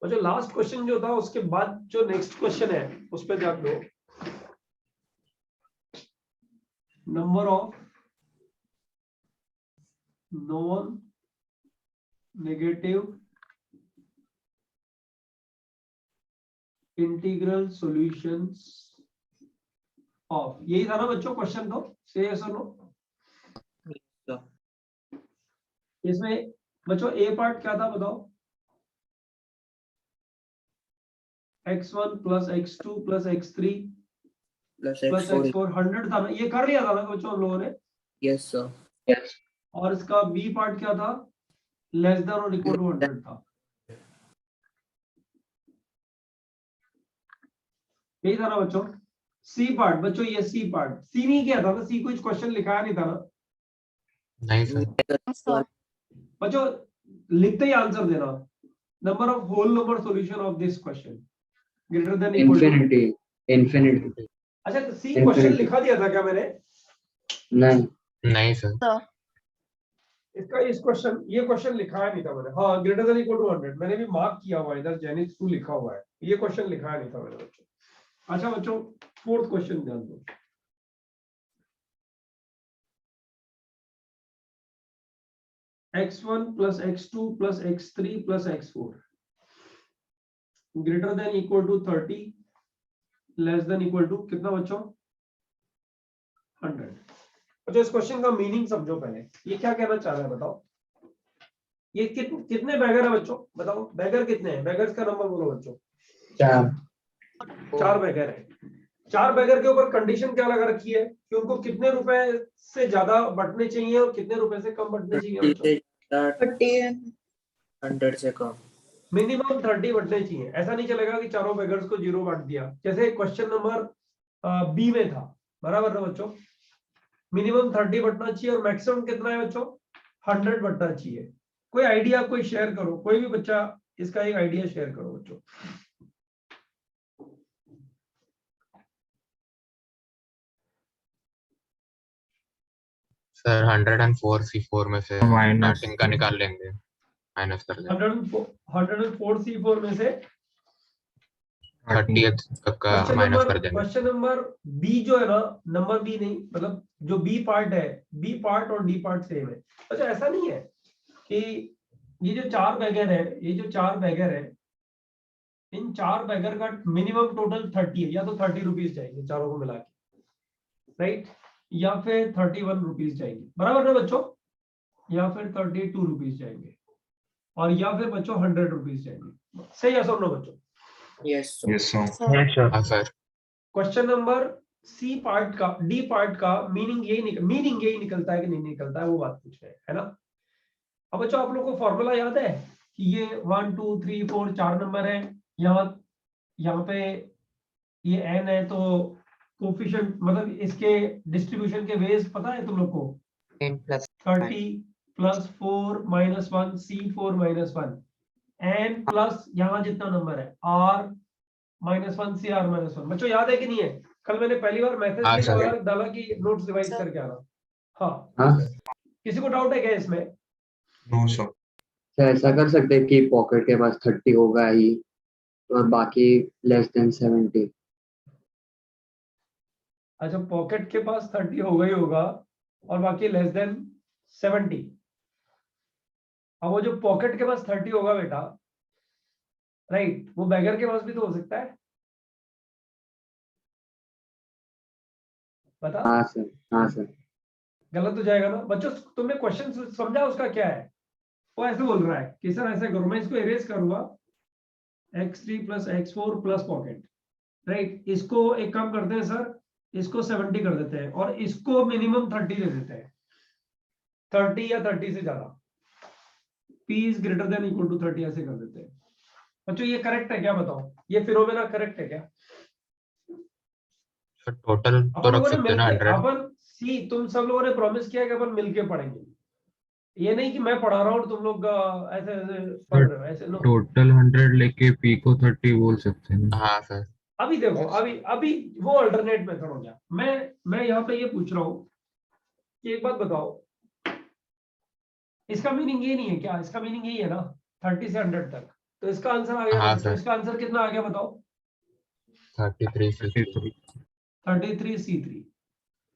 और जो last question जो था उसके बाद जो नेक्स्ट क्वेश्चन है उस पर ध्यान दो। Number of non negative integral solutions of, यही था ना बच्चों क्वेश्चन? तो से यस और नो। इसमें बच्चों ए पार्ट क्या था बताओ? x1 plus x2 plus x3 plus x4 100 था ना, ये कर लिया था ना बच्चों हम लोगों ने? Yes sir. यस। और इसका बी पार्ट क्या था? लेस देन और इक्वल टू 100 था, यही था ना बच्चों? सी पार्ट बच्चों, ये सी पार्ट, सी नहीं किया था ना? सी कुछ क्वेश्चन लिखाया नहीं था ना? नहीं सर। बच्चों लिखते ही आंसर देना। Number of whole number solution of this question greater than equal to infinity. अच्छा तो सी क्वेश्चन लिखा दिया था क्या मैंने? नहीं सर। इसका इस क्वेश्चन ये क्वेश्चन लिखा नहीं था मैंने। हाँ ग्रेटर देन इक्वल टू 100 मैंने भी मार्क किया हुआ है इधर, जेनिथ 2 लिखा हुआ है, ये क्वेश्चन लिखा नहीं था मैंने बच्चों। अच्छा बच्चों फोर्थ क्वेश्चन ध्यान दो। x1 plus x2 plus x3 plus x4 greater than equal to 30 less than equal to कितना बच्चों? 100। अच्छा इस क्वेश्चन का मीनिंग समझो पहले, ये क्या कहना चाह रहा है बताओ? ये कितने बैगर है बच्चों बताओ? बैगर कितने हैं? बैगर्स का नंबर बोलो बच्चों। 4 बैगर है। 4 बैगर के ऊपर कंडीशन क्या लगा रखी है कि उनको कितने रुपए से ज्यादा बंटने चाहिए और कितने रुपए से कम बंटने चाहिए बच्चों? 100 से कम। मिनिमम 30 बंटने चाहिए। ऐसा नहीं चलेगा कि चारों बैगर्स को 0 बांट दिया, जैसे क्वेश्चन नंबर बी में था, बराबर ना बच्चों? मिनिमम 30 बंटना चाहिए और मैक्सिमम कितना है बच्चों? 100 बंटना चाहिए। कोई आइडिया कोई शेयर करो, कोई भी बच्चा इसका एक आइडिया शेयर करो बच्चों। सर 104 C4 में से स्टार्टिंग का निकाल लेंगे, माइनस कर देंगे। 104 C4 में से 30th तक का माइनस कर देंगे। क्वेश्चन नंबर बी जो है ना, नंबर बी नहीं मतलब जो बी पार्ट है, बी पार्ट और डी पार्ट सेम है। अच्छा ऐसा नहीं है कि ये जो 4 बैगर है, ये जो 4 बैगर है, इन 4 बैगर का मिनिमम टोटल 30 है, या तो 30 रुपीज जाएंगे चारों को मिला के, राइट, या फिर 31 रुपीज जाएंगे, बराबर ना बच्चों? या फिर 32 रुपीज जाएंगे, और या फिर बच्चों 100 रुपीज जाएंगे। सही है सब लोग बच्चों? Yes sir. Question number C part का, डी पार्ट का मीनिंग यही निकलता है कि नहीं निकलता है, वो बात पूछ रहे हैं, है ना? अब बच्चों आप लोगों को फॉर्मूला याद है कि ये 1 2 3 4 4 नंबर है, यहाँ पे ये n है, तो कोफिशिएंट मतलब इसके डिस्ट्रीब्यूशन के वेज पता है तुम लोग को? 30 plus 4 minus 1 C4 minus 1 n plus यहाँ जितना नंबर है R माइनस 1 CR माइनस 1। बच्चों याद है कि नहीं है? कल मैंने पहली बार मैसेज डाला कि नोट्स रिवाइज करके आना। हाँ किसी को डाउट है क्या इसमें? No sir. ऐसा कर सकते हैं कि पॉकेट के पास 30 होगा ही और बाकी लेस देन 70। अच्छा पॉकेट के पास 30 होगा ही होगा और बाकी लेस देन 70। अब वो जो पॉकेट के पास 30 होगा बेटा, राइट, वो बैगर के पास भी तो हो सकता है, बता? हाँ सर। गलत हो जाएगा ना बच्चों? तुमने क्वेश्चन समझा उसका क्या है? वो ऐसे बोल रहा है कि सर ऐसे करो, मैं इसको इरेज करूंगा, x3 plus x4 plus pocket, right, इसको एक काम करते हैं सर, इसको 70 कर देते हैं और इसको मिनिमम 30 दे देते हैं, 30 या 30 से ज्यादा, p is greater than equal to 30 ऐसे कर देते हैं। बच्चों ये करेक्ट है क्या बताओ? ये फिनोमेना करेक्ट है क्या? टोटल तो रख सकते हैं ना 100। अपन सी तुम सब लोगों ने प्रॉमिस किया कि अपन मिलके पढ़ेंगे, ये नहीं कि मैं पढ़ा रहा हूँ और तुम लोग ऐसे ऐसे पढ़ रहे हो, ऐसे नो। टोटल 100 लेके पी को 30 बोल सकते हैं। हाँ सर। अभी देखो अभी वो अल्टरनेट मेथड हो गया। मैं यहाँ पे ये पूछ रहा हूँ कि एक बात बताओ, इसका मीनिंग ये नहीं है क्या? इसका मीनिंग यही है ना 30 से 100 तक, तो इसका आंसर आ गया हाँ, ना बच्चों, सर। इसका आंसर कितना आ गया बताओ? 33C3। 33C3।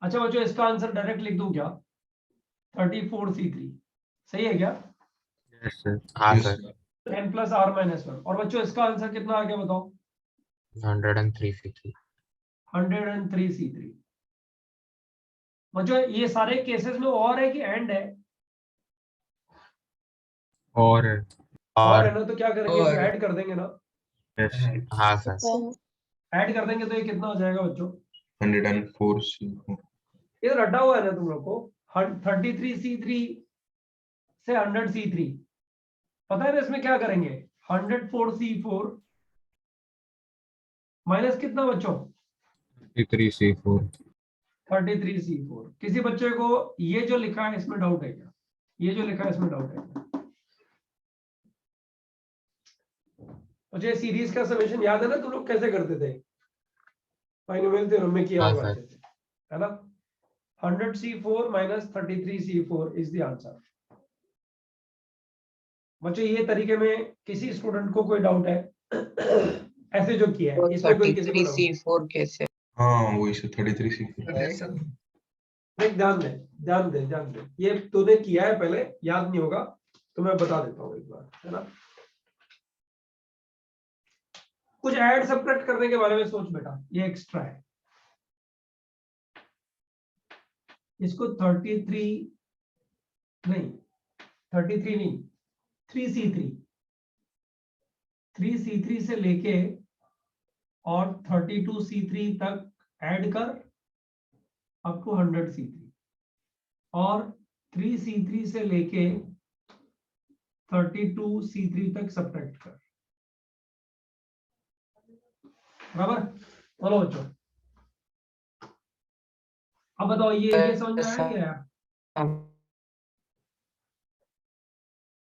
अच्छा बच्चों इसका आंसर डायरेक्ट लिख दूं क्या? 34C3 सही है क्या? Yes sir. हाँ sir. n plus r minus 1। और बच्चों इसका आंसर कितना आ गया बताओ? 103C3। 103C3। बच्चों ये सारे केसेस में और है कि एंड है? और और है ना, तो क्या करेंगे, और- ऐड कर देंगे ना। यस हाँ सर। ऐड कर देंगे तो ये कितना हो जाएगा बच्चों? 104C4। ये रटा हुआ है ना तुम लोग को। 33C3 से 100C3 पता है ना, इसमें क्या करेंगे? 104C4 माइनस कितना बच्चों? 33C4। 33C4। किसी बच्चे को ये जो लिखा है इसमें डाउट है क्या? ये जो लिखा है इसमें डाउट है क्या? मुझे सीरीज का समेशन याद है ना, तुम लोग कैसे करते थे? बाइनोमियल थ्योरम में किया हाँ, होगा सर। अच्छे से, है ना? 100C4 minus 33C4 is the answer. बच्चों ये तरीके में किसी स्टूडेंट को कोई डाउट है? ऐसे जो किया तो है इसमें कोई किसी को डाउट? 33C4 कैसे? हाँ वही से 33C4। नहीं, ध्यान दे ध्यान दे ध्यान दे, ये तूने किया है पहले, याद नहीं होगा तो मैं बता देता हूँ एक बार, है ना? कुछ ऐड सबट्रैक्ट करने के बारे में सोच बेटा, ये एक्स्ट्रा है। इसको 33 नहीं 33 नहीं 3C3 से लेके और 32C3 तक ऐड कर अप टू 100C3, और 3C3 से लेके 32C3 तक सब्ट्रैक्ट कर। बराबर? बोलो बच्चों, अब बताओ ये समझ में आया क्या?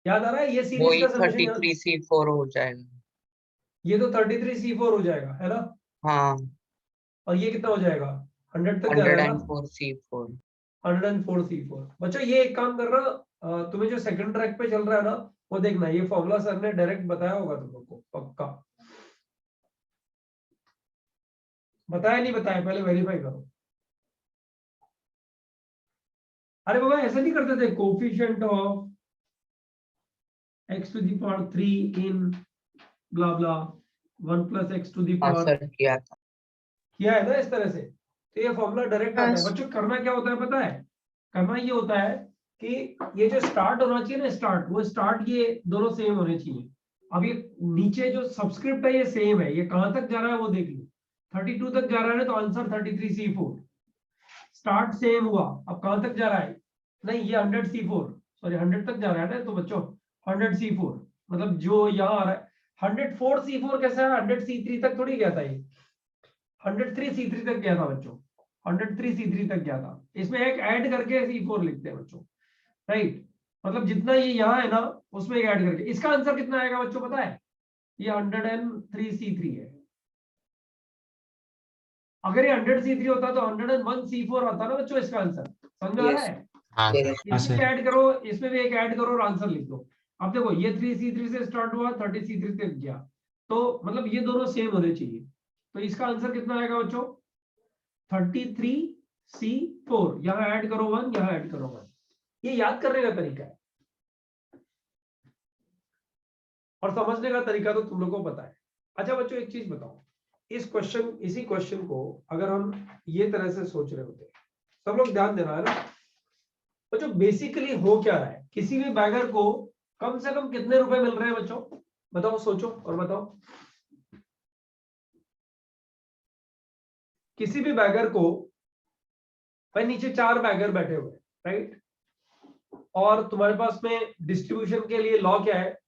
याद आ रहा है? ये सीरीज वही का समेशन 33C4 हो जाएगा। ये तो 33C4 हो जाएगा, है ना? हाँ, और ये कितना हो जाएगा? 100 तक जा रहा है ना? 104C4। 104C4। बच्चों ये एक काम करना, तुम्हें जो सेकंड ट्रैक पे चल रहा है ना, वो देखना, ये फॉर्मूला सर ने डायरेक्ट बताया होगा तुम लोग को, पक्का बताया नहीं बताया, पहले वेरीफाई करो। अरे बाबा ऐसे नहीं करते थे, coefficient of x to the power 3 in blah blah 1 plus x to the हाँ power, सर, किया था। किया है ना इस तरह से? तो ये फॉर्मूला डायरेक्ट आता है बच्चों। करना क्या होता है पता है? करना ये होता है कि ये जो स्टार्ट होना चाहिए ना, स्टार्ट, वो स्टार्ट ये दोनों सेम होने चाहिए। अब ये नीचे जो सबस्क्रिप्ट है ये सेम है, ये कहां तक जा रहा है वो देख लो। 32 तक जा रहा है तो आंसर 33C4। स्टार्ट सेम हुआ, अब कहां तक जा रहा है? नहीं ये 100C4, सॉरी 100 तक जा रहा है ना, तो बच्चों 100C4 मतलब जो यहाँ आ रहा है। 104C4 कैसा है? 100C3 तक थोड़ी गया था ये, 103C3 तक गया था बच्चों, 103C3 तक गया था। इसमें एक ऐड करके C4 लिखते हैं बच्चों, राइट? मतलब जितना ये यहाँ है ना उसमें एक ऐड करके। इसका आंसर कितना आएगा बच्चों पता है? ये 103C3 है। अगर ये 100C3 होता तो 101C4 आता ना बच्चों इसका आंसर। समझ में आ रहा है? हाँ सर। इसमें भी ऐड करो, इसमें भी एक ऐड करो और आंसर लिख दो। अब देखो ये 3C3 से स्टार्ट हुआ, 30C3 तक गया, तो मतलब ये दोनों सेम होने चाहिए। तो इसका आंसर कितना आएगा बच्चों? 33C4। यहाँ ऐड करो 1, यहाँ ऐड करो 1। ये याद करने का तरीका है और समझने का तरीका तो तुम लोग को पता है। अच्छा बच्चों एक चीज बताओ, इसी क्वेश्चन को अगर हम ये तरह से सोच रहे होते, सब लोग ध्यान देना है ना बच्चों। बेसिकली हो क्या रहा है, किसी भी बैगर को कम से कम कितने रुपए मिल रहे हैं बच्चों? बताओ, सोचो और बताओ। किसी भी बैगर को, भाई नीचे 4 बैगर बैठे हुए, राइट? और तुम्हारे पास में डिस्ट्रीब्यूशन के लिए लॉ क्या है?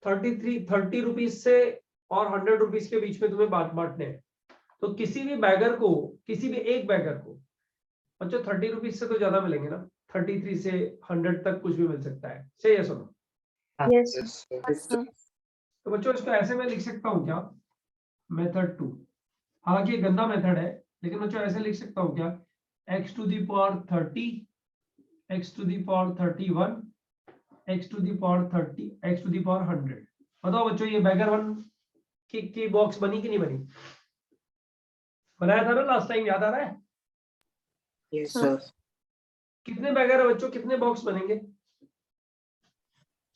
30 रुपीज से और 100 रुपीज के बीच में तुम्हें बांटने हैं। तो किसी भी बैगर को, किसी भी एक बैगर को बच्चों 30 रुपीज से तो ज्यादा मिलेंगे ना, 33 से 100 तक कुछ भी मिल सकता है। सही है? सुनो, तो बच्चों इसको ऐसे मैं लिख सकता हूँ क्या? मेथड 2, हालांकि ये गंदा मेथड है, लेकिन बच्चों ऐसे लिख सकता हूँ क्या? x to the power 30, x to the power 31, x to the power 30, x to the power 100। बताओ बच्चों ये बैगर वन की बॉक्स बनी कि नहीं बनी? बनाया था ना लास्ट टाइम, याद आ रहा है? Yes sir. कितने बैगर है बच्चों, कितने बॉक्स बनेंगे?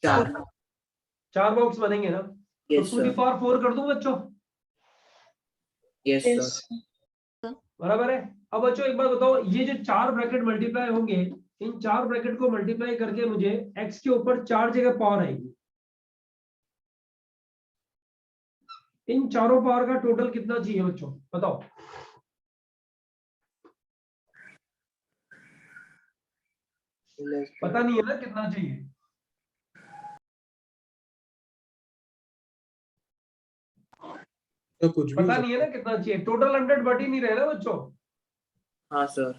4। 4 बॉक्स बनेंगे ना? तो 2 की पावर 4 कर दूं बच्चों? Yes sir. बराबर है। अब बच्चों एक बात बताओ, ये जो 4 ब्रैकेट मल्टीप्लाई होंगे, इन 4 ब्रैकेट को मल्टीप्लाई करके मुझे x के ऊपर 4 जगह पावर आएगी। इन चारों पावर का टोटल कितना चाहिए बच्चों, बताओ? पता नहीं है ना कितना चाहिए? तो कुछ भी पता हो नहीं है ना कितना चाहिए? टोटल 100 बट ही नहीं रहे ना बच्चों? हाँ सर।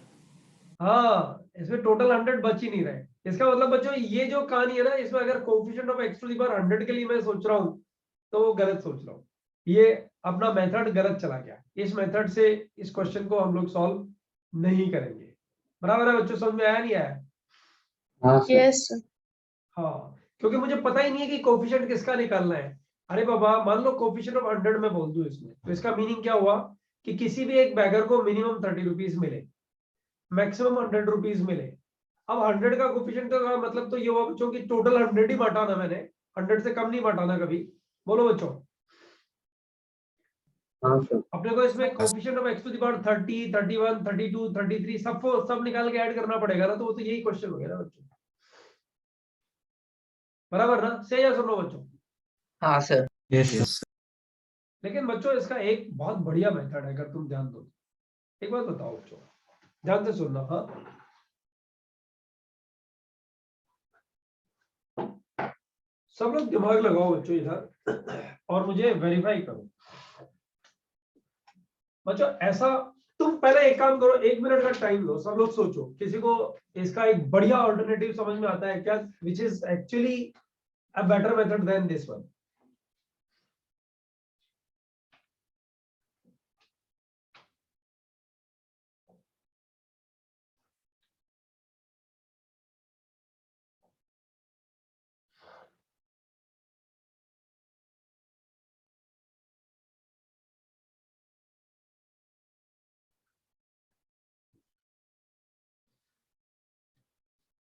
हाँ, इसमें टोटल 100 बच ही नहीं रहे। इसका मतलब बच्चों ये जो कहानी है ना, इसमें अगर coefficient of x to the power 100 के लिए मैं सोच रहा हूँ तो वो गलत सोच रहा हूँ। ये अपना मेथड गलत चला गया। इस मेथड से इस क्वेश्चन को हम लोग सॉल्व नहीं करेंगे। बराबर है बच्चों, समझ में आया नहीं आया? हाँ सर। यस हाँ, क्योंकि मुझे पता ही नहीं है कि कोएफिशिएंट किसका निकालना है। अरे बाबा, मान लो कोएफिशिएंट ऑफ 100 में बोल दूं इसमें, तो इसका मीनिंग क्या हुआ कि किसी भी एक बैगर को मिनिमम 30 रुपीज मिले, मैक्सिमम 100 रुपीज मिले। अब 100 का कोएफिशिएंट का मतलब तो ये हुआ बच्चों की टोटल 100 ही बांटा मैंने, 100 से कम नहीं बांटा ना कभी। बोलो बच्चों। हाँ सर। अपने को इसमें coefficient of x to the power 30, 31, 32, 33 सब निकाल के ऐड करना पड़ेगा ना, तो वो तो यही क्वेश्चन हो गया ना बच्चों। बराबर ना? सही है, सुनो बच्चों। हाँ सर। यस लेकिन बच्चों इसका एक बहुत बढ़िया मेथड है, अगर तुम ध्यान दो। एक बात बताओ बच्चों, ध्यान से सुनना। हाँ, सब लोग दिमाग लगाओ बच्चों इधर और मुझे वेरीफाई करो। बच्चों ऐसा, तुम पहले एक काम करो, 1 मिनट का टाइम लो, सब लोग सोचो किसी को इसका एक बढ़िया ऑल्टरनेटिव समझ में आता है क्या, which is actually a better method than this one.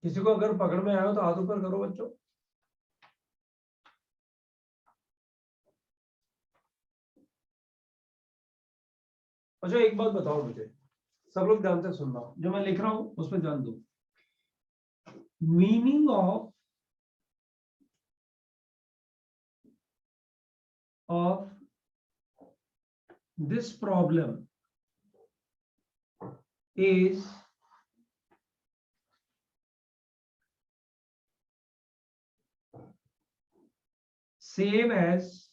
किसी को अगर पकड़ में आया हो तो हाथ ऊपर करो बच्चों। अच्छा एक बात बताओ मुझे, सब लोग ध्यान से सुनना, जो मैं लिख रहा हूं उस पर ध्यान दो। Meaning of this problem is same as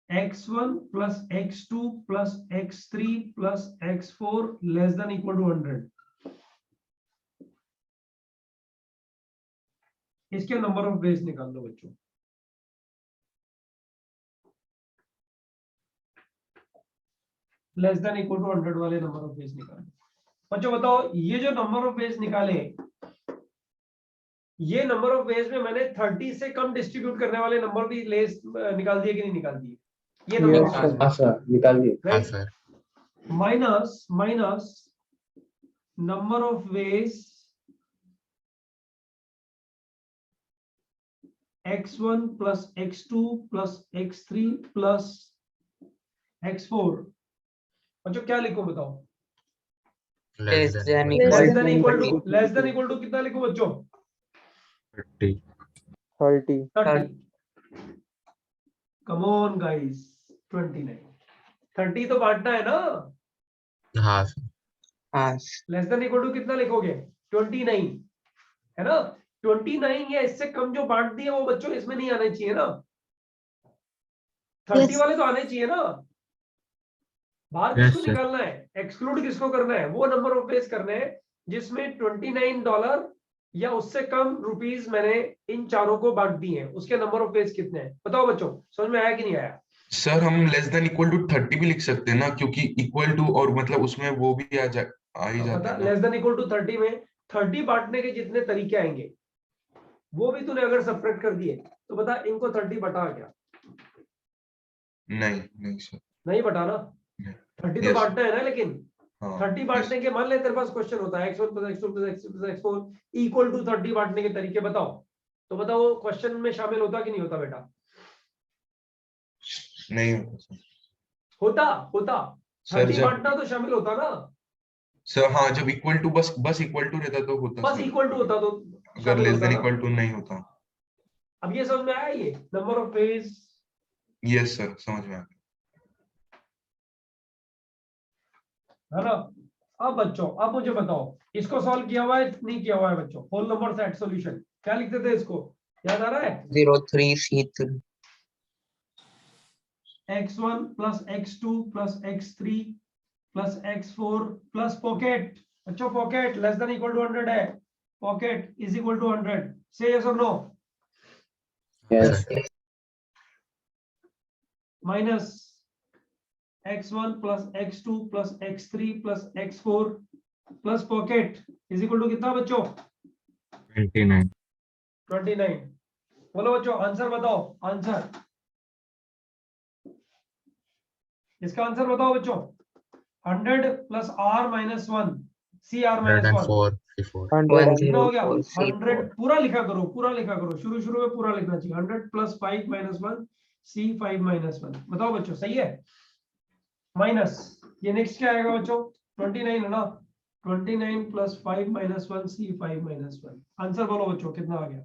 x1 plus x2 plus x3 plus x4 less than equal to 100। इसके नंबर ऑफ बेस निकाल दो बच्चों। लेस देन इक्वल टू 100 वाले नंबर ऑफ बेस निकालो। बच्चों बताओ, ये जो नंबर ऑफ बेस निकाले, ये नंबर ऑफ बेस में मैंने 30 से कम डिस्ट्रीब्यूट करने वाले नंबर भी लेस निकाल दिए कि नहीं निकाल दिए? ये नंबर ऑफ बेस हाँ सर, निकाल दिए। हाँ sir. Minus number of ways x1 plus x2 plus x3 plus x4। बच्चों क्या लिखो बताओ? Less Less than than less equal than to equal 30. To, less than equal to कितना लिखो बच्चों? 30 30। Come on guys, 29। 30 तो बांटना है ना? हाँ सर। हाँ लेस देन इक्वल टू कितना लिखोगे? 29 है ना? 29 या इससे कम जो बांट दिए वो बच्चों इसमें नहीं आने चाहिए ना? 30 वाले तो आने चाहिए ना? बाहर किसको निकालना है, एक्सक्लूड किसको करना है? वो नंबर ऑफ बेस करने हैं जिसमें $29 या उससे कम रुपीस मैंने इन चारों को बांट दिए हैं। उसके नंबर ऑफ बेस कितने हैं बताओ बच्चों, समझ में आया कि नहीं आया? सर हम लेस देन इक्वल टू 30 भी लिख सकते हैं ना, क्योंकि इक्वल टू और मतलब उसमें वो भी आ ही जाता पता है ना। लेस देन इक्वल टू 30 में 30 बांटने के जितने तरीके आएंगे, वो भी तूने अगर सब्ट्रैक्ट कर दिए तो बता इनको 30 बटा क्या? नहीं नहीं सर। नहीं बटा ना, नहीं। 30 तो Yes. बांटना है ना, लेकिन हाँ 30 बांटने के, मान ले तेरे पास क्वेश्चन होता है x1 + x2 + x3 + x4 equal to 30 बांटने के तरीके बताओ, तो बताओ वो क्वेश्चन में शामिल होता कि नहीं होता बेटा? नहीं होता सर। होता होता सर 30 जब बांटना तो शामिल होता ना, सर हाँ जब इक्वल टू बस इक्वल टू रहता तो होता बस सर। इक्वल टू होता तो अगर शामिल लेस होता देन ना। इक्वल टू नहीं होता। अब ये समझ में आया, ये number of ways? Yes sir समझ में आ गया। है ना? अब बच्चों, अब मुझे बताओ इसको सॉल्व किया हुआ है नहीं किया हुआ है बच्चों? होल नंबर सेट सॉल्यूशन क्या लिखते थे इसको, याद आ रहा है? 03C3 x1 + x2 + x3 + x4 plus pocket. बच्चों pocket less than equal to 100 है, पॉकेट इज इक्वल टू 100। से यस और no? Yes. Minus x1 + x2 + x3 + x4 plus pocket is equal to कितना बच्चों? 29। 29। बोलो बच्चों आंसर बताओ, आंसर, इसका आंसर बताओ बच्चों। 100 + r - 1 CR - 1 104 C4 कितना हो गया? 104C4 100 पूरा लिखा करो, पूरा लिखा करो, शुरू में पूरा लिखना चाहिए। 100 + 5 - 1 C5 - 1 बताओ बच्चों, सही है? माइनस ये नेक्स्ट क्या आएगा बच्चों? 29 है ना, 29 + 5 - 1 C5 - 1 आंसर बोलो बच्चों कितना आ गया?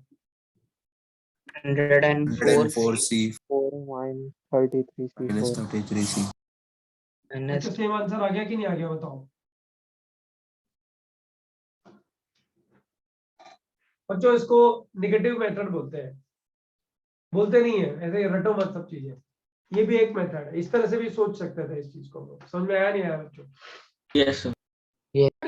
104C 4 - 33C4 -33C बच्चों सेम आंसर आ गया कि नहीं आ गया बताओ बच्चों? इसको निगेटिव मेथड बोलते हैं, बोलते नहीं है ऐसे, रटो मत सब चीजें, ये भी एक मेथड है, इस तरह से भी सोच सकते थे इस चीज को। समझ में आया नहीं आया बच्चों? Yes sir.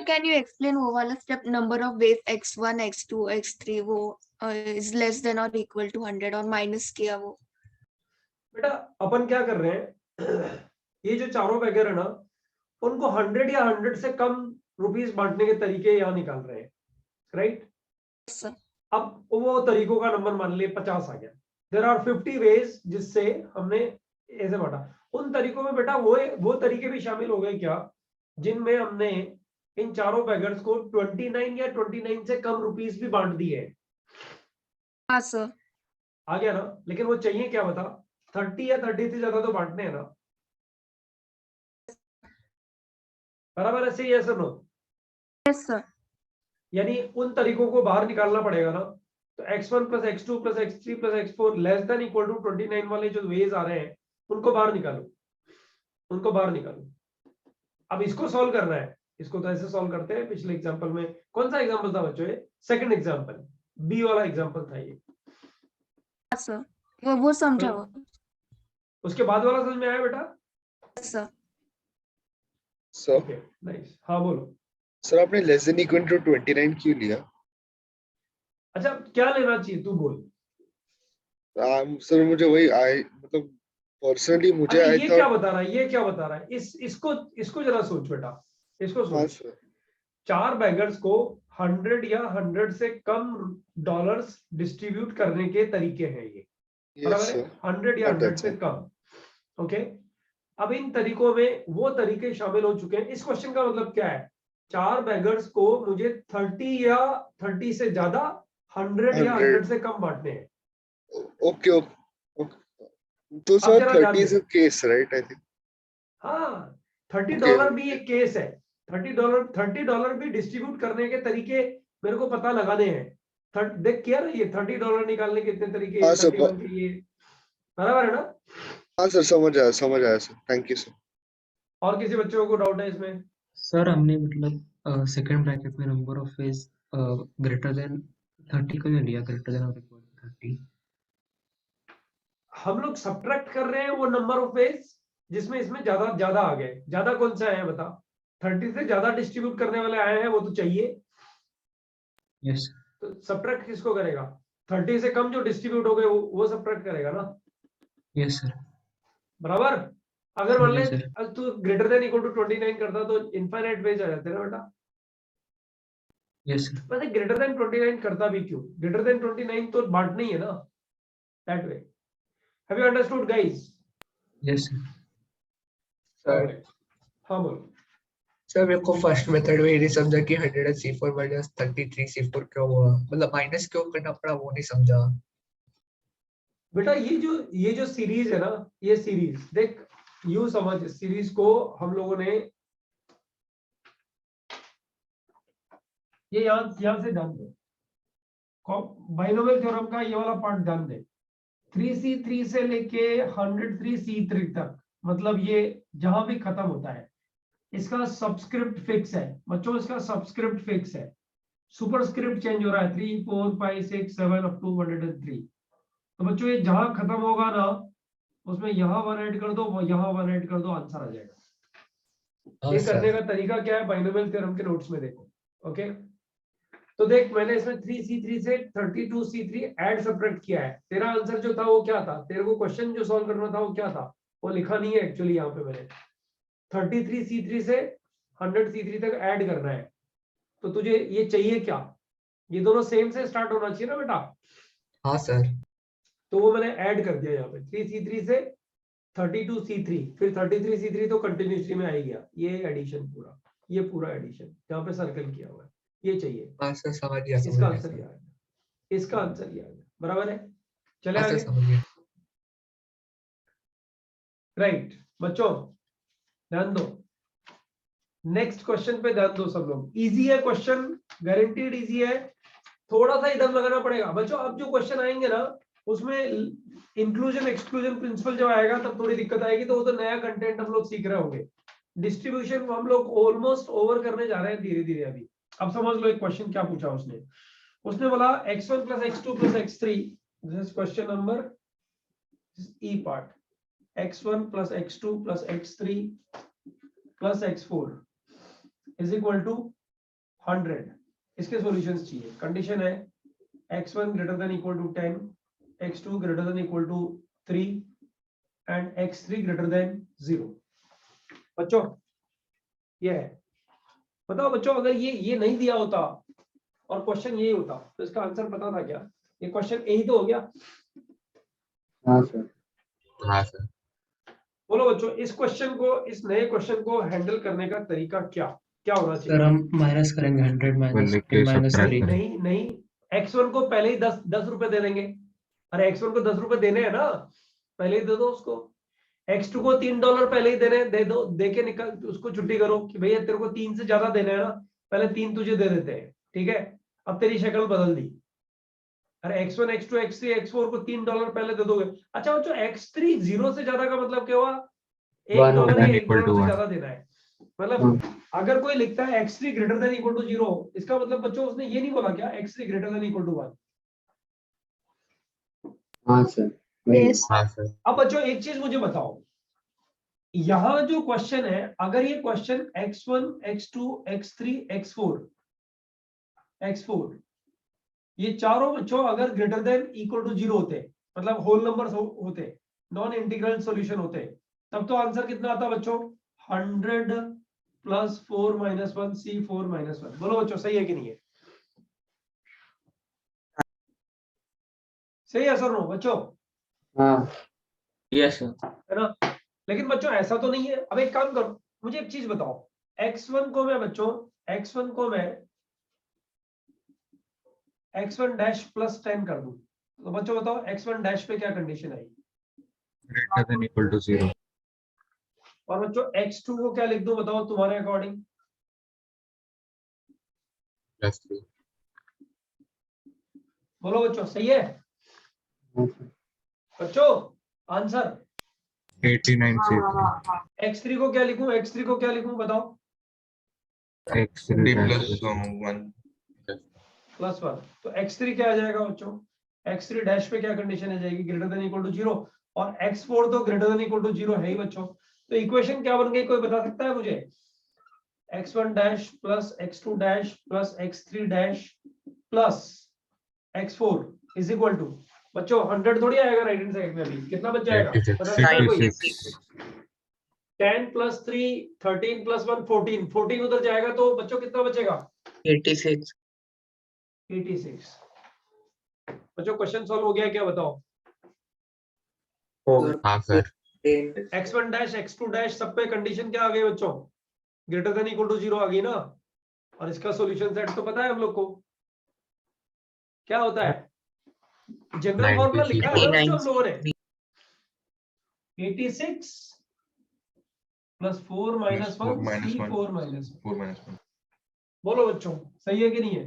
Can you explain वो वाला step, number of ways x1 x2 x3 वो is less than or equal to 100 और माइनस किया वो? बेटा अपन क्या कर रहे हैं, ये जो चारों वगैरह ना, उनको 100 या 100 से कम रुपीस बांटने के तरीके यहाँ निकाल रहे हैं, राइट? सर अब वो तरीकों का नंबर मान लिए 50 आ गया। देयर आर 50 वेज जिससे हमने ऐसे बांटा। उन तरीकों में बेटा वो तरीके भी शामिल हो गए क्या जिनमें हमने इन चारों बैगर्स को 29 या 29 से कम रुपीस भी बांट दिए हैं? हाँ सर। आ गया ना? लेकिन वो चाहिए क्या बता? 30 या 30 से ज्यादा तो बांटने हैं ना, बराबर? ऐसे ही है सर? नो? Yes sir. यानी उन तरीकों को बाहर निकालना पड़ेगा ना। तो x1 + x2 + x3 + x4 less than equal to 29 वाले जो वेज आ रहे हैं उनको बाहर निकालो, उनको बाहर निकालो। अब इसको सॉल्व करना है, इसको तो ऐसे सॉल्व करते हैं। पिछले एग्जांपल में कौन सा एग्जांपल था बच्चों? ये सेकंड एग्जांपल, बी वाला एग्जांपल था ये। हाँ सर, वो समझा वो। उसके बाद वाला समझ में आया बेटा? Sir sir okay nice. हाँ बोलो। सर आपने लेस देन इक्वल टू 29 क्यों लिया? अच्छा क्या लेना चाहिए तू बोल। सर मुझे वही मतलब पर्सनली मुझे अच्छा आई ये थॉट। क्या बता रहा है, ये क्या बता रहा है? इसको जरा सोच बेटा, इसको हाँ सोच। सर। चार बैगर्स को 100 या 100 से कम डॉलर्स डिस्ट्रीब्यूट करने के तरीके हैं ये, यस बराबर है? सर। 100 या Got 100 that, से sir. कम। ओके, अब इन तरीकों में वो तरीके शामिल हो चुके हैं। इस क्वेश्चन का मतलब क्या है? चार बैगर्स को मुझे 30 या 30 से ज्यादा, 100 या 100 से कम बांटने हैं। Okay okay. तो अब सर जरा ध्यान 30 is they. A case right I think. हाँ, $30 Okay. भी एक केस है। $30 भी डिस्ट्रीब्यूट करने के तरीके मेरे को पता लगाने हैं। देख किया ना, ये $30 निकालने के कितने तरीके, हाँ सर। 31 के ये, बराबर है ना? हाँ सर समझ आया सर। Thank you sir. और किसी बच्चों को डाउट है इसमें? सर हमने मतलब सेकंड ब्रैकेट में number of ways greater than 30 को लिया, ग्रेटर देन और इक्वल टू 30। हम लोग सब्ट्रैक्ट कर रहे हैं वो नंबर ऑफ वेज जिसमें इसमें ज्यादा आ गए। ज्यादा कौन सा है बता? 30 से ज्यादा डिस्ट्रीब्यूट करने वाले आए हैं, वो तो चाहिए। यस तो सब्ट्रैक्ट किसको करेगा? 30 से कम जो डिस्ट्रीब्यूट हो गए वो सब्ट्रैक्ट करेगा ना, यस सर। बराबर? अगर मान ले यस सर। तू ग्रेटर देन इक्वल टू 29 करता तो इनफाइनाइट वेज आ जाते ना बेटा। Yes, sir. वैसे ग्रेटर देन 29 करता भी क्यों? ग्रेटर देन 29 तो बांटना ही है ना, that way. Have you understood guys? Yes, sir. Sir हाँ बोलो। सर मेरे को फर्स्ट मेथड में ये नहीं समझा कि 100 C4 माइनस 33 C4 क्यों हुआ, मतलब माइनस क्यों करना पड़ा वो नहीं समझा। बेटा ये जो सीरीज है ना, ये सीरीज देख, यू समझ, सीरीज को हम लोगों ने ये यहां से ध्यान दे, बाइनोमियल थ्योरम का ये वाला पार्ट ध्यान दे। 3C3 से लेके 103C3 तक, मतलब ये जहां भी खत्म होता है इसका सबस्क्रिप्ट फिक्स है बच्चों, इसका सबस्क्रिप्ट फिक्स है, सुपरस्क्रिप्ट चेंज हो रहा है 3 4 5 6 7 अप टू 103। तो बच्चों ये जहां खत्म होगा ना उसमें यहाँ 1 ऐड कर दो, यहाँ 1 ऐड कर दो, आंसर आ जाएगा। ये करने का तरीका क्या है, बाइनोमियल थ्योरम के नोट्स में देखो। ओके, तो देख मैंने इसमें 3C3 से 32C3 ऐड सब्ट्रैक्ट किया है। तेरा आंसर जो था वो क्या था, तेरे को क्वेश्चन जो सॉल्व करना था वो क्या था, वो लिखा नहीं है एक्चुअली यहाँ पे मैंने। 33C3 से 100C3 तक ऐड करना है, तो तुझे ये चाहिए क्या, ये दोनों सेम से स्टार्ट होना चाहिए ना बेटा। हाँ सर। तो वो मैंने ऐड कर दिया यहाँ पे 3C3 से 32C3, फिर 33C3 तो कंटिन्यूसली में आ ही गया। ये एडिशन पूरा, ये पूरा एडिशन जहाँ पे सर्कल किया हुआ है, ये चाहिए। हाँ सर समझ गया, इसका आंसर ये आ गया, इसका आंसर ये आ गया, बराबर है। चले हाँ सर आगे, समझ गया। राइट बच्चों ध्यान दो, नेक्स्ट क्वेश्चन पे ध्यान दो सब लोग। इजी है क्वेश्चन, गारंटीड इजी है, थोड़ा सा इधर लगाना पड़ेगा बच्चों। अब जो क्वेश्चन आएंगे ना उसमें इंक्लूजन एक्सक्लूजन प्रिंसिपल जब आएगा तब थोड़ी दिक्कत आएगी, तो वो तो नया कंटेंट हम लोग सीख रहे होंगे। डिस्ट्रीब्यूशन हम लोग ऑलमोस्ट ओवर करने जा रहे हैं धीरे धीरे अभी। अब समझ लो एक क्वेश्चन क्या पूछा उसने बोला x1 plus x2 plus x3, this is question number E part, x1 plus x2 plus x3 plus x4 is equal to 100। इसके सॉल्यूशंस चाहिए। कंडीशन है x1 greater than equal to 10, x2 greater than equal to 3 and x3 greater than 0। बच्चों ये है, बताओ बच्चों अगर ये नहीं दिया होता और क्वेश्चन यही होता तो इसका आंसर पता था क्या? ये क्वेश्चन यही तो हो गया। हाँ सर। हाँ सर। बोलो बच्चों इस क्वेश्चन को, इस नए क्वेश्चन को हैंडल करने का तरीका क्या होना सर चाहिए? हम माइनस करेंगे 100 माइनस लिख के माइनस subtract 3। करें। नहीं x1 को पहले ही 10 रुपए दे देंगे। अरे x1 को 10 रुपए देने हैं ना, पहले ही दे दो उसको। x2 को $3 पहले ही देने, दे दो, दे के निकल उसको छुट्टी करो कि भैया तेरे को 3 से ज्यादा देना है ना, पहले 3 तुझे दे देते हैं, ठीक है। अब तेरी शक्ल बदल दी। अरे x1 x2 x3 x4 को $3 पहले दे दोगे। अच्छा बच्चों x3 0 से ज्यादा का मतलब क्या हुआ, $1 या $1 से ज्यादा देना है। मतलब अगर कोई लिखता है x3 greater than equal to 0, इसका मतलब बच्चों उसने ये नहीं बोला क्या x3 greater than equal to 1। हाँ सर। हाँ सर। अब बच्चों एक चीज मुझे बताओ, यहां जो क्वेश्चन है, अगर ये question x1 x2 x3 x4 ये चारों बच्चों अगर ग्रेटर देन इक्वल टू 0 होते, मतलब होल नंबर्स होते, नॉन इंटीग्रल सॉल्यूशन होते, तब तो आंसर कितना आता बच्चों, 100 प्लस 4 माइनस 1 C4 माइनस 1। बोलो बच्चों सही है कि नहीं है? सही है सर? नो बच्चों? हाँ यस सर। है ना? लेकिन बच्चों ऐसा तो नहीं है। अब एक काम करो, मुझे एक चीज बताओ, x1 को मैं बच्चों x1 को मैं x1 डैश प्लस 10 कर दूं, तो बच्चों बताओ x1 डैश पे क्या कंडीशन आएगी? Greater than equal to 0। और बच्चों x2 को क्या लिख दूं बताओ तुम्हारे अकॉर्डिंग? +3। बोलो बच्चों सही है? बच्चों आंसर 89C3। x3 को क्या लिखूं, x3 को क्या लिखूं बताओ? x3 D dash plus 1। Plus 1। तो x3 क्या आ जाएगा बच्चों? x3 डैश पे क्या कंडीशन आ जाएगी, ग्रेटर देन इक्वल टू 0, और x4 तो ग्रेटर देन इक्वल टू 0 है ही बच्चों। तो इक्वेशन क्या बन गई, कोई बता सकता है मुझे? x1 dash plus x2 dash plus x3 dash plus x4 is equal to, बच्चों 100 थोड़ी आएगा राइट हैंड साइड में, अभी कितना बच जाएगा 86। बता सकता है कोई? 86। 10 प्लस 3 13 प्लस 1 14 उधर जाएगा, तो बच्चों कितना बचेगा? 86। 86। बच्चों क्वेश्चन सॉल्व हो गया क्या बताओ? हाँ sir. x1 dash x2 dash सब पे कंडीशन क्या आ गई बच्चों? ग्रेटर देन इक्वल टू 0 आ गई ना। और इसका सॉल्यूशन सेट तो पता है हम लोग को क्या होता है? जनरल फॉर्मूला लिखा है ना बच्चों हम लोगों ने। 86 प्लस 4 माइनस 1 C4 माइनस 4 - 1 बोलो बच्चों सही है कि नहीं है?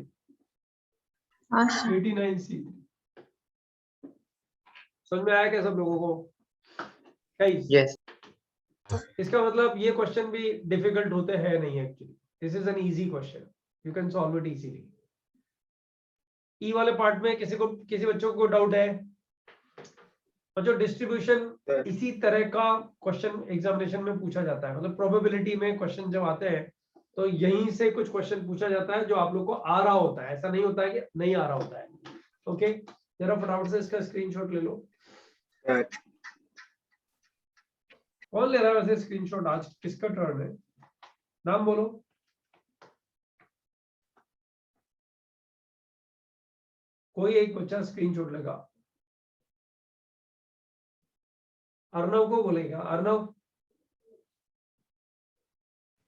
हाँ 89C। समझ में आया क्या सब लोगों को? Yes. इसका मतलब ये क्वेश्चन भी डिफिकल्ट होते हैं नहीं actually. This is an easy question, you can solve it easily. E वाले पार्ट में किसी बच्चों को डाउट है? और जो डिस्ट्रीब्यूशन इसी तरह का क्वेश्चन एग्जामिनेशन में पूछा जाता है, मतलब प्रोबेबिलिटी में क्वेश्चन जब आते हैं तो यहीं से कुछ क्वेश्चन पूछा जाता है जो आप लोग को आ रहा होता है, ऐसा नहीं होता है कि नहीं आ रहा होता है। ओके, जरा फटाफट से इसका स्क्रीनशॉट ले लो। कौन ले रहा है वैसे स्क्रीनशॉट? आज किसका टर्न है? नाम बोलो। कोई एक बच्चा स्क्रीनशॉट लेगा। अर्णव को बोलेगा। Arnav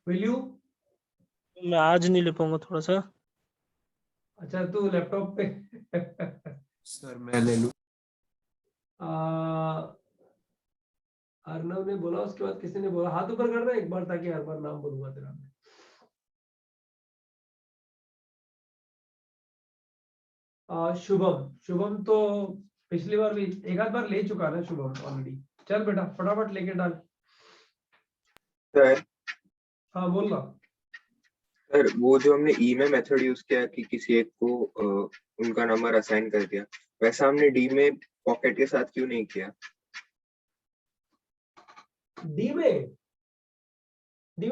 will you? मैं आज नहीं ले पाऊंगा थोड़ा सा। अच्छा तू लैपटॉप पे सर मैं ले लूं। अर्णव ने बोला, उसके बाद किसी ने बोला। हाथ ऊपर करना एक बार ताकि हर बार नाम बोलूंगा तेरा। शुभम। शुभम तो पिछली बार भी एक आध बार ले चुका ना शुभम ऑलरेडी। चल बेटा फटाफट लेके डाल। सर हाँ बोल ना। सर वो जो हमने ई में मेथड यूज किया कि किसी एक को उनका नंबर असाइन कर दिया, वैसा हमने डी में पॉकेट के साथ क्यों नहीं किया? डी में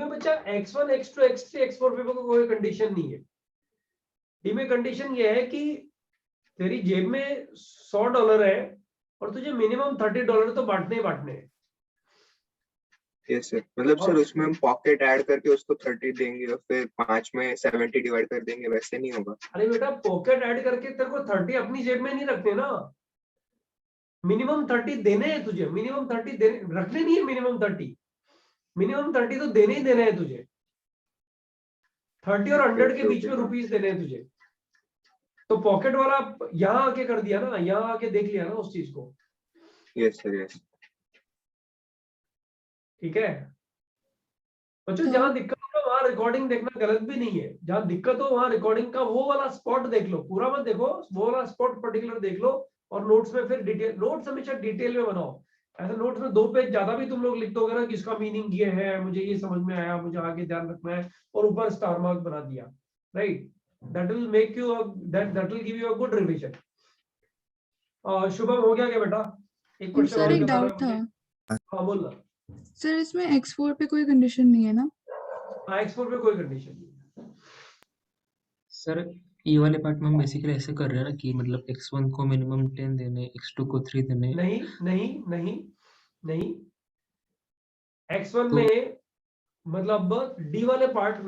बच्चा x1 x2 x3 x4 पे कोई कंडीशन नहीं है। डी में कंडीशन ये है कि तेरी जेब में $100 है और तुझे मिनिमम $30 तो बांटने ही बांटने हैं। यस सर, मतलब सर उसमें हम पॉकेट ऐड करके उसको 30 देंगे और फिर 5 में 70 डिवाइड कर देंगे, वैसे नहीं होगा? अरे बेटा पॉकेट ऐड करके तेरे को 30 अपनी जेब में नहीं रखने ना। मिनिमम 30 देने हैं तुझे। मिनिमम 30 देने रखने नहीं है। मिनिमम 30 तो देने ही देने हैं तुझे। 30 और 100 के बीच में रुपीस देने हैं तुझे। तो पॉकेट वाला यहाँ आके कर दिया ना, यहाँ आके देख लिया ना उस चीज को। Yes sir yes. ठीक है बच्चों, जहां दिक्कत हो वहां रिकॉर्डिंग देखना गलत भी नहीं है। जहां दिक्कत हो वहां रिकॉर्डिंग का वो वाला स्पॉट देख लो, पूरा मत देखो, वो वाला स्पॉट पर्टिकुलर देख लो। और नोट्स में फिर डिटेल, नोट्स हमेशा डिटेल में बनाओ। ऐसे नोट्स में 2 पेज ज्यादा भी तुम लोग लिख दोगे ना कि इसका मीनिंग ये है, मुझे ये समझ में आया, मुझे आगे ध्यान रखना है, और ऊपर स्टार मार्क बना दिया, right? That will make you that will give you a good revision. Shubham हो गया क्या बेटा? एक क्वेश्चन सर एक डाउट था। हाँ बोल ना। सर इसमें x4 पे कोई कंडीशन नहीं है ना? हाँ x4 पे कोई कंडीशन नहीं है। सर ई वाले पार्ट में हम बेसिकली ऐसे कर रहे हैं ना कि मतलब x1 को मिनिमम 10 देने, x2 को 3 देने। नहीं नहीं नहीं नहीं, x1 तो में मतलब डी वाले पार्ट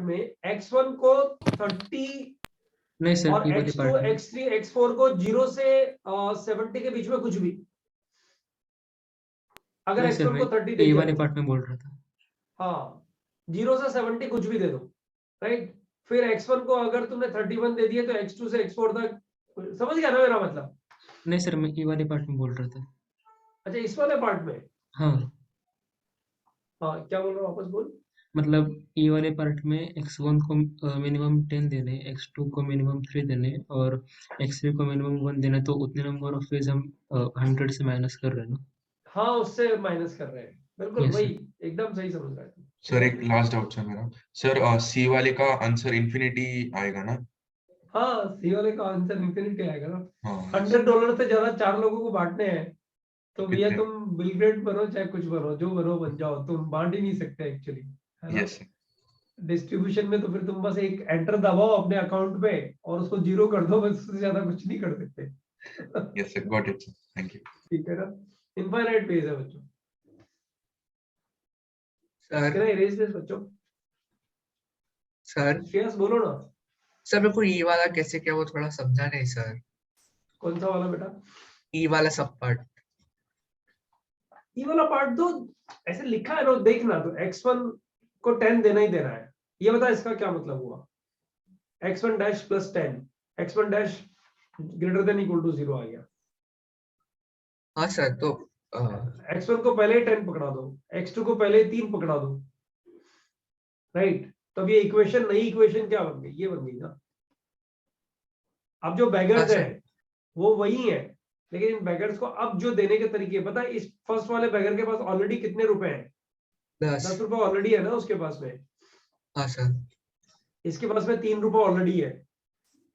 में x1 को 30 नहीं सर, और ई वाले x2 पार्ट में x3 x4 को 0 से 70 के बीच में कुछ भी। अगर नहीं सर, x1 मैं को 30 दे ई दिया वाले तो, पार्ट में बोल रहा था। हाँ 0 से 70 कुछ भी दे दो, राइट? फिर x1 को अगर तुमने 31 दे दिए तो x2 से x4 तक, समझ गया ना मेरा मतलब? नहीं सर, मैं ई वाले पार्ट में बोल रहा था। अच्छा इस वाले पार्ट में? हाँ हाँ क्या बोल रहा हूँ, वापस बोल। मतलब ई वाले पार्ट में x1 को मिनिमम 10 देने, x2 को मिनिमम 3 देने और x3 को मिनिमम 1 देने, तो उतने नंबर ऑफ वेज हम 100 से माइनस कर रहे हैं ना? हाँ उससे माइनस कर रहे हैं, बिल्कुल यस वही, सर। एकदम सही समझ रहा है तू। सर एक लास्ट डाउट सर मेरा। सर सी वाले का आंसर इन्फिनिटी आएगा ना? हाँ सी वाले का आंसर इंफिनिटी आएगा ना। हाँ $100 से ज्यादा 4 लोगों को बांटने हैं तो भैया कितने? तुम बिल गेट बनो चाहे कुछ बनो, जो बनो बन जाओ, तुम बांट ही नहीं सकते एक्चुअली, है ना? Yes sir. डिस्ट्रीब्यूशन में तो फिर तुम बस एक एंटर दबाओ अपने अकाउंट पे और उसको 0 कर दो, बस उससे ज्यादा कुछ नहीं कर सकते। Yes sir, got it sir, thank you. ठीक है ना? इनफाइनाइट पेज है बच्चों। सर इरेज दिस बच्चों। सर श्रेयस बोलो ना। सर मेरे को ई वाला कैसे किया वो थोड़ा समझा नहीं सर। कौन सा वाला बेटा? ई वाला सब पार्ट। ये वाला पार्ट तो ऐसे लिखा है ना, देखना तो x1 को 10 देना ही देना है। ये बता इसका क्या मतलब हुआ? x1 dash plus 10, x1 dash greater than equal to 0 आ गया। हाँ सर तो x1 को पहले ही 10 पकड़ा दो, x2 को पहले ही 3 पकड़ा दो, राइट? तब ये इक्वेशन, नई इक्वेशन क्या बन गई? ये बन गई ना। अब जो बैगर्स हाँ, है वो वही है, लेकिन इन बैगर्स को अब जो देने के तरीके पता है? इस फर्स्ट वाले बैगर के पास ऑलरेडी कितने रुपए हैं? 10 रुपए ऑलरेडी है ना उसके पास में। हाँ सर। इसके पास में 3 रुपए ऑलरेडी है,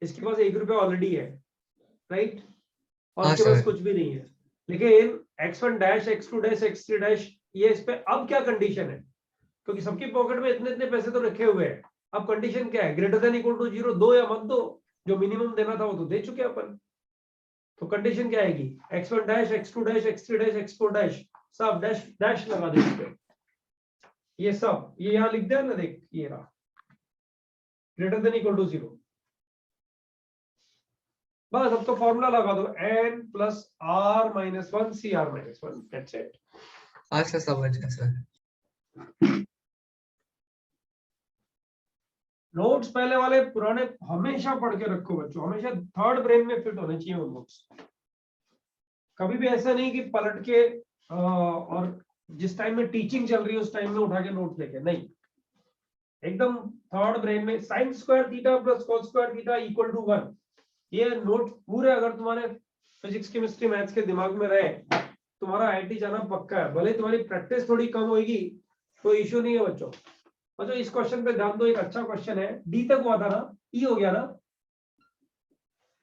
इसके पास 1 रुपया ऑलरेडी है, राइट? और हाँ इसके पास सर। कुछ भी नहीं है। लेकिन x1 dash, x2 dash, x3 dash, ये इस पे अब क्या कंडीशन है? क्योंकि सबकी पॉकेट में इतने इतने पैसे तो रखे हुए हैं। अब कंडीशन क्या है? ग्रेटर देन इक्वल टू 0 दो या मत दो, जो मिनिमम देना था वो तो दे चुके अपन। तो कंडीशन क्या आएगी? x1 dash, x2 dash, x3 dash, x4 dash, सब डैश डैश लगा दे इस पे। ये सब ये यहाँ लिख दिया ना, देख ये रहा, ग्रेटर देन इक्वल टू 0। बस अब तो फॉर्मूला लगा दो, n plus r minus 1 cr minus 1, that's it. हाँ सर समझ गया सर। नोट्स पहले वाले पुराने हमेशा पढ़ के रखो बच्चों, हमेशा थर्ड ब्रेन में फिट होने चाहिए वो नोट्स। कभी भी ऐसा नहीं कि पलट के और जिस टाइम में टीचिंग चल रही है उस टाइम में उठा के नोट लेके, नहीं, एकदम थर्ड ब्रेन में। Sine square theta plus cos square theta equal to 1, ये नोट पूरे अगर तुम्हारे फिजिक्स केमिस्ट्री मैथ्स के दिमाग में रहे, तुम्हारा आईआईटी जाना पक्का है। भले तुम्हारी प्रैक्टिस थोड़ी कम होगी, कोई इश्यू नहीं है बच्चों। बच्चों इस क्वेश्चन पे ध्यान दो, एक अच्छा क्वेश्चन है, डी तक हुआ था ना, ई हो गया ना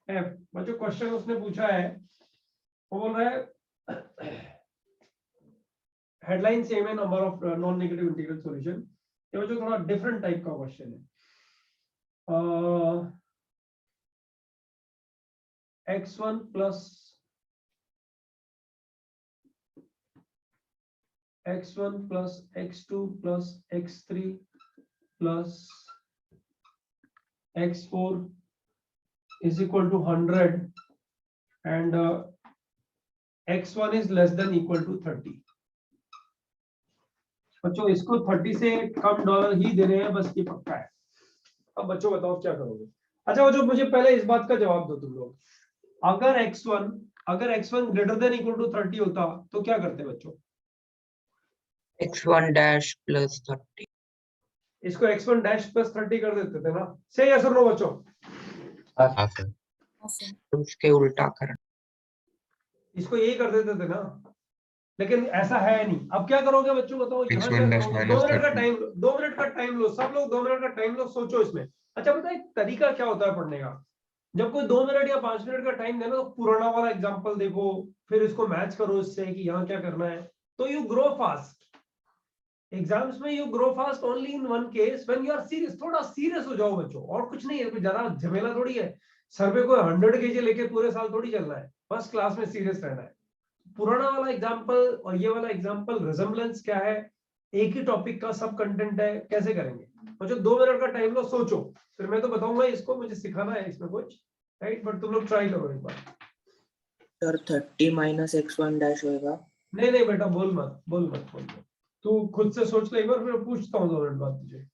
एफ। बच्चों क्वेश्चन उसने पूछा है, वो बोल रहा है हेडलाइन सेम है, number of non negative integral solution. ये बच्चों थोड़ा डिफरेंट टाइप का क्वेश्चन है। x1 plus x1 plus x2 plus x3 plus x4 is equal to 100 and x1 is less than equal to 30। बच्चों इसको 30 से कम डॉलर ही देने हैं, बस ये पक्का है। अब बच्चों बताओ क्या करोगे? अच्छा बच्चों मुझे पहले इस बात का जवाब दो तुम लोग, अगर x1 greater than equal to 30 होता तो क्या करते बच्चों? x1 dash plus 30। इसको x1 डैश प्लस 30 कर देते थे ना? सही है सर? नो बच्चों? हाँ सर। उसके उल्टा कर, इसको यही कर देते थे ना, लेकिन ऐसा है नहीं। अब क्या करोगे बच्चों बताओ? यहाँ x1 डैश क्या, माइनस 30। 2 मिनट का टाइम लो, सब लोग 2 मिनट का टाइम लो, सोचो इसमें। अच्छा पता है तरीका क्या होता है पढ़ने का? जब कोई 2 मिनट या 5 मिनट का टाइम देना तो पुराना वाला एग्जांपल देखो, फिर इसको मैच करो इससे कि यहाँ क्या करना है, तो यू ग्रो फास्ट। एग्जाम्स में you grow fast only in one case when you are serious. थोड़ा सीरियस हो जाओ बच्चों, और कुछ नहीं है, कोई ज्यादा झमेला थोड़ी है। सर पे कोई 100 kg लेके पूरे साल थोड़ी चलना है, फर्स्ट क्लास में सीरियस रहना है। पुराना वाला एग्जाम्पल और ये वाला एग्जाम्पल, रिजेम्बलेंस क्या है, एक ही टॉपिक का सब कंटेंट है, कैसे करेंगे? बच्चों 2 मिनट का टाइम लो, सोचो, फिर मैं तो बताऊंगा इसको, मुझे सिखाना है इसमें कुछ, राइट? बट तुम लोग ट्राई करो एक बार। सर 30 माइनस x1 डैश होएगा। नहीं बेटा बोल मत, तू खुद से सोच ले एक बार, फिर पूछता हूँ 2 मिनट बाद तुझे।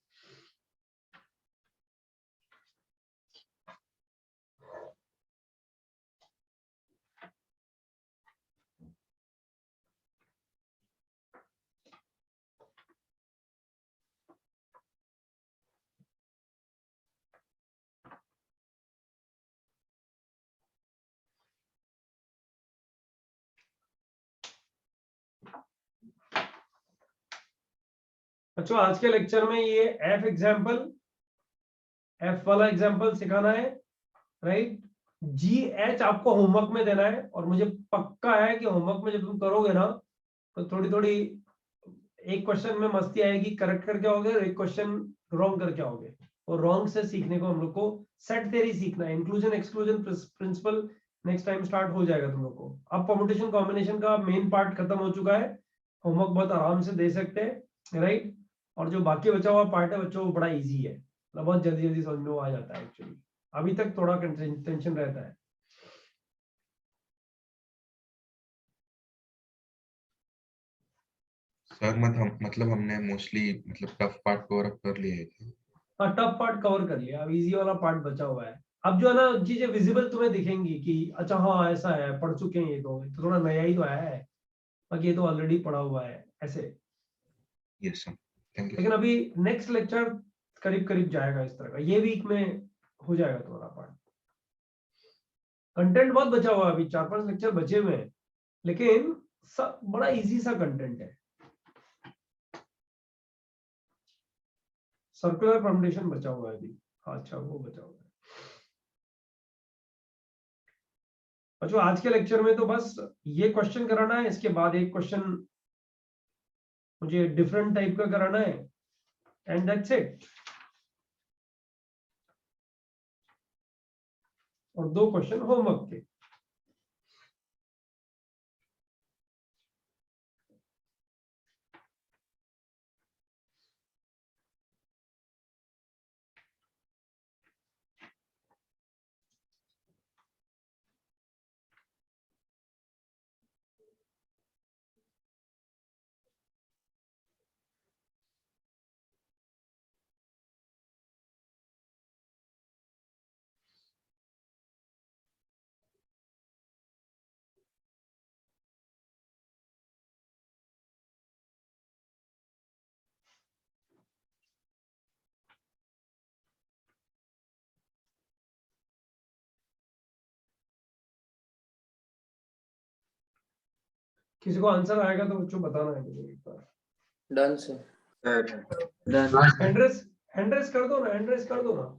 बच्चों आज के लेक्चर में ये एफ वाला एग्जाम्पल सिखाना है, राइट? GH आपको होमवर्क में देना है, और मुझे पक्का है कि होमवर्क में जब तुम करोगे ना तो थोड़ी एक क्वेश्चन में मस्ती आएगी, करेक्ट करके आओगे, और एक क्वेश्चन रॉन्ग करके आओगे। और रॉन्ग से सीखने को हम लोग को सेट थ्योरी सीखना है, inclusion exclusion principle next time start हो जाएगा तुम लोग को। अब परम्यूटेशन कॉम्बिनेशन का मेन पार्ट खत्म हो चुका है, होमवर्क बहुत आराम से दे सकते हैं, राइट? और जो बाकी बचा हुआ पार्ट है बच्चों वो बड़ा इजी है, बहुत जल्दी समझ में आ जाता है एक्चुअली। अभी तक थोड़ा टेंशन रहता है। सर मतलब हमने मोस्टली मतलब टफ पार्ट कवर अप कर लिया है क्या? हाँ, टफ पार्ट कवर कर लिया, अब इजी वाला पार्ट बचा हुआ है। अब जो है ना चीजें विजिबल तुम्हें दिखेंगी कि अच्छा हाँ ऐसा है, पढ़ चुके हैं ये तो थोड़ा नया ही तो आया है, बाकी ये तो ऑलरेडी पढ़ा हुआ है ऐसे। Yes sir, thank you. लेकिन अभी नेक्स्ट लेक्चर करीब करीब जाएगा इस तरह का, ये वीक में हो जाएगा तुम्हारा पार्ट। कंटेंट बहुत बचा हुआ है, अभी 4-5 लेक्चर बचे हुए हैं, लेकिन सब बड़ा इजी सा कंटेंट है। सर्कुलर परम्यूटेशन बचा हुआ है अभी, अच्छा वो बचा हुआ है। अच्छा, आज के लेक्चर में तो बस ये क्वेश्चन कराना है, इसके बाद एक क्वेश्चन मुझे डिफरेंट टाइप का कराना है, एंड दैट्स इट। और 2 क्वेश्चन होमवर्क के। किसी को आंसर आएगा तो बच्चों बताना है मुझे एक बार। Done sir. हैंड रेस कर दो ना, हैंड रेस कर दो ना।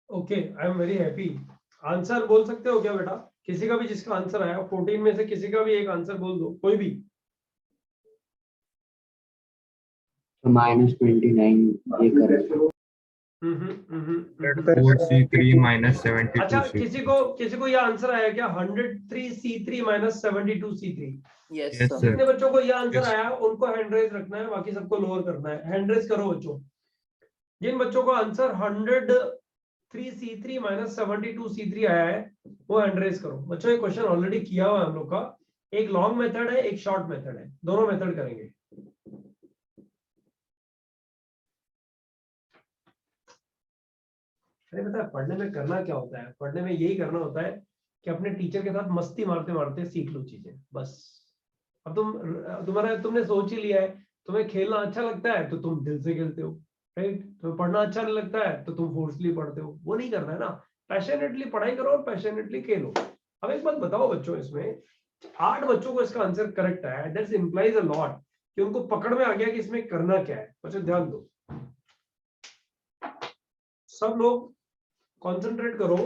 Okay, I am very happy. Answer बोल सकते हो क्या बेटा? किसी का भी जिसका आंसर आया 14 में से किसी का भी एक आंसर बोल दो, कोई भी। -29 ये कर रहे हैं। 4C3 minus 72C3। अच्छा, किसी को ये आंसर आया क्या? 103C3 minus 72C3। Yes Yes, sir. sir. जितने बच्चों को ये आंसर Yes. आया उनको हैंड रेज रखना है, बाकी सबको लोअर करना है। हैंड रेज करो बच्चों। जिन बच्चों को आंसर 103C3 minus 72C3 आया है वो हैंड रेज करो। बच्चों ये क्वेश्चन ऑलरेडी किया हुआ है हम लोग का। एक लॉन्ग मेथड है, एक शॉर्ट मेथड है, दोनों मेथड करेंगे। अरे पता है पढ़ने में करना क्या होता है? पढ़ने में यही करना होता है कि अपने टीचर के साथ मस्ती मारते मारते सीख लो चीजें, बस। अब तुमने सोच ही लिया है, तुम्हें खेलना अच्छा लगता है तो तुम दिल से खेलते हो, राइट? तुम्हें पढ़ना अच्छा नहीं लगता है तो तुम फोर्सली पढ़ते हो। वो नहीं करना है ना, पैशनेटली पढ़ाई करो और पैशनेटली खेलो। अब एक बात बताओ बच्चों, इसमें 8 बच्चों को इसका आंसर करेक्ट है, दैट्स इंप्लाइज अ लॉट कि उनको पकड़ में आ गया कि इसमें करना क्या है। बच्चों ध्यान दो, सब लोग कंसंट्रेट करो।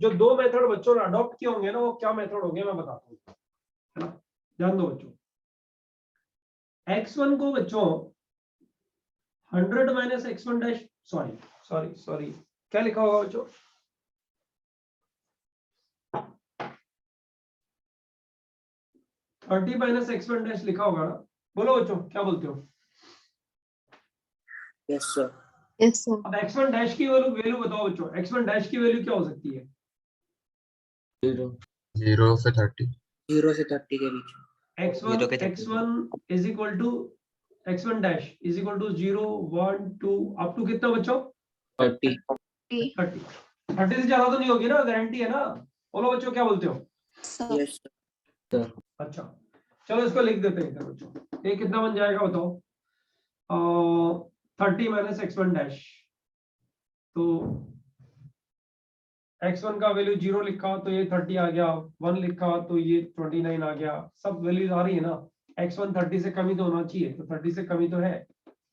जो 2 मेथड बच्चों ने अडॉप्ट किए होंगे ना, वो क्या मेथड होंगे मैं बताता हूँ, है ना? ध्यान दो बच्चों। x1 को बच्चों 100 माइनस x1 डैश, सॉरी क्या लिखा होगा बच्चों? 30 माइनस x1 डैश लिखा होगा ना, बोलो बच्चों क्या बोलते हो? Yes sir. Yes sir. अब x1 डैश की वैल्यू बताओ बच्चों, x1 डैश की वैल्यू क्या हो सकती है? 0 से 30। 0 से 30 के बीच। x1 is equal to x1 dash is equal to 0 1 2 up to कितना बच्चों? 30। 30 से ज्यादा तो नहीं होगी ना, गारंटी है ना? बोलो बच्चों क्या बोलते हो? Yes sir. अच्छा चलो इसको लिख देते हैं इधर बच्चों। ये कितना बन जाएगा बताओ? 30 माइनस x1 डैश, तो x1 का वैल्यू 0 लिखा तो ये 30 आ गया, 1 लिखा तो ये 29 आ गया। सब वैल्यूज आ रही है ना। x1 30 से कम ही तो होना चाहिए, तो 30 से कम ही तो है।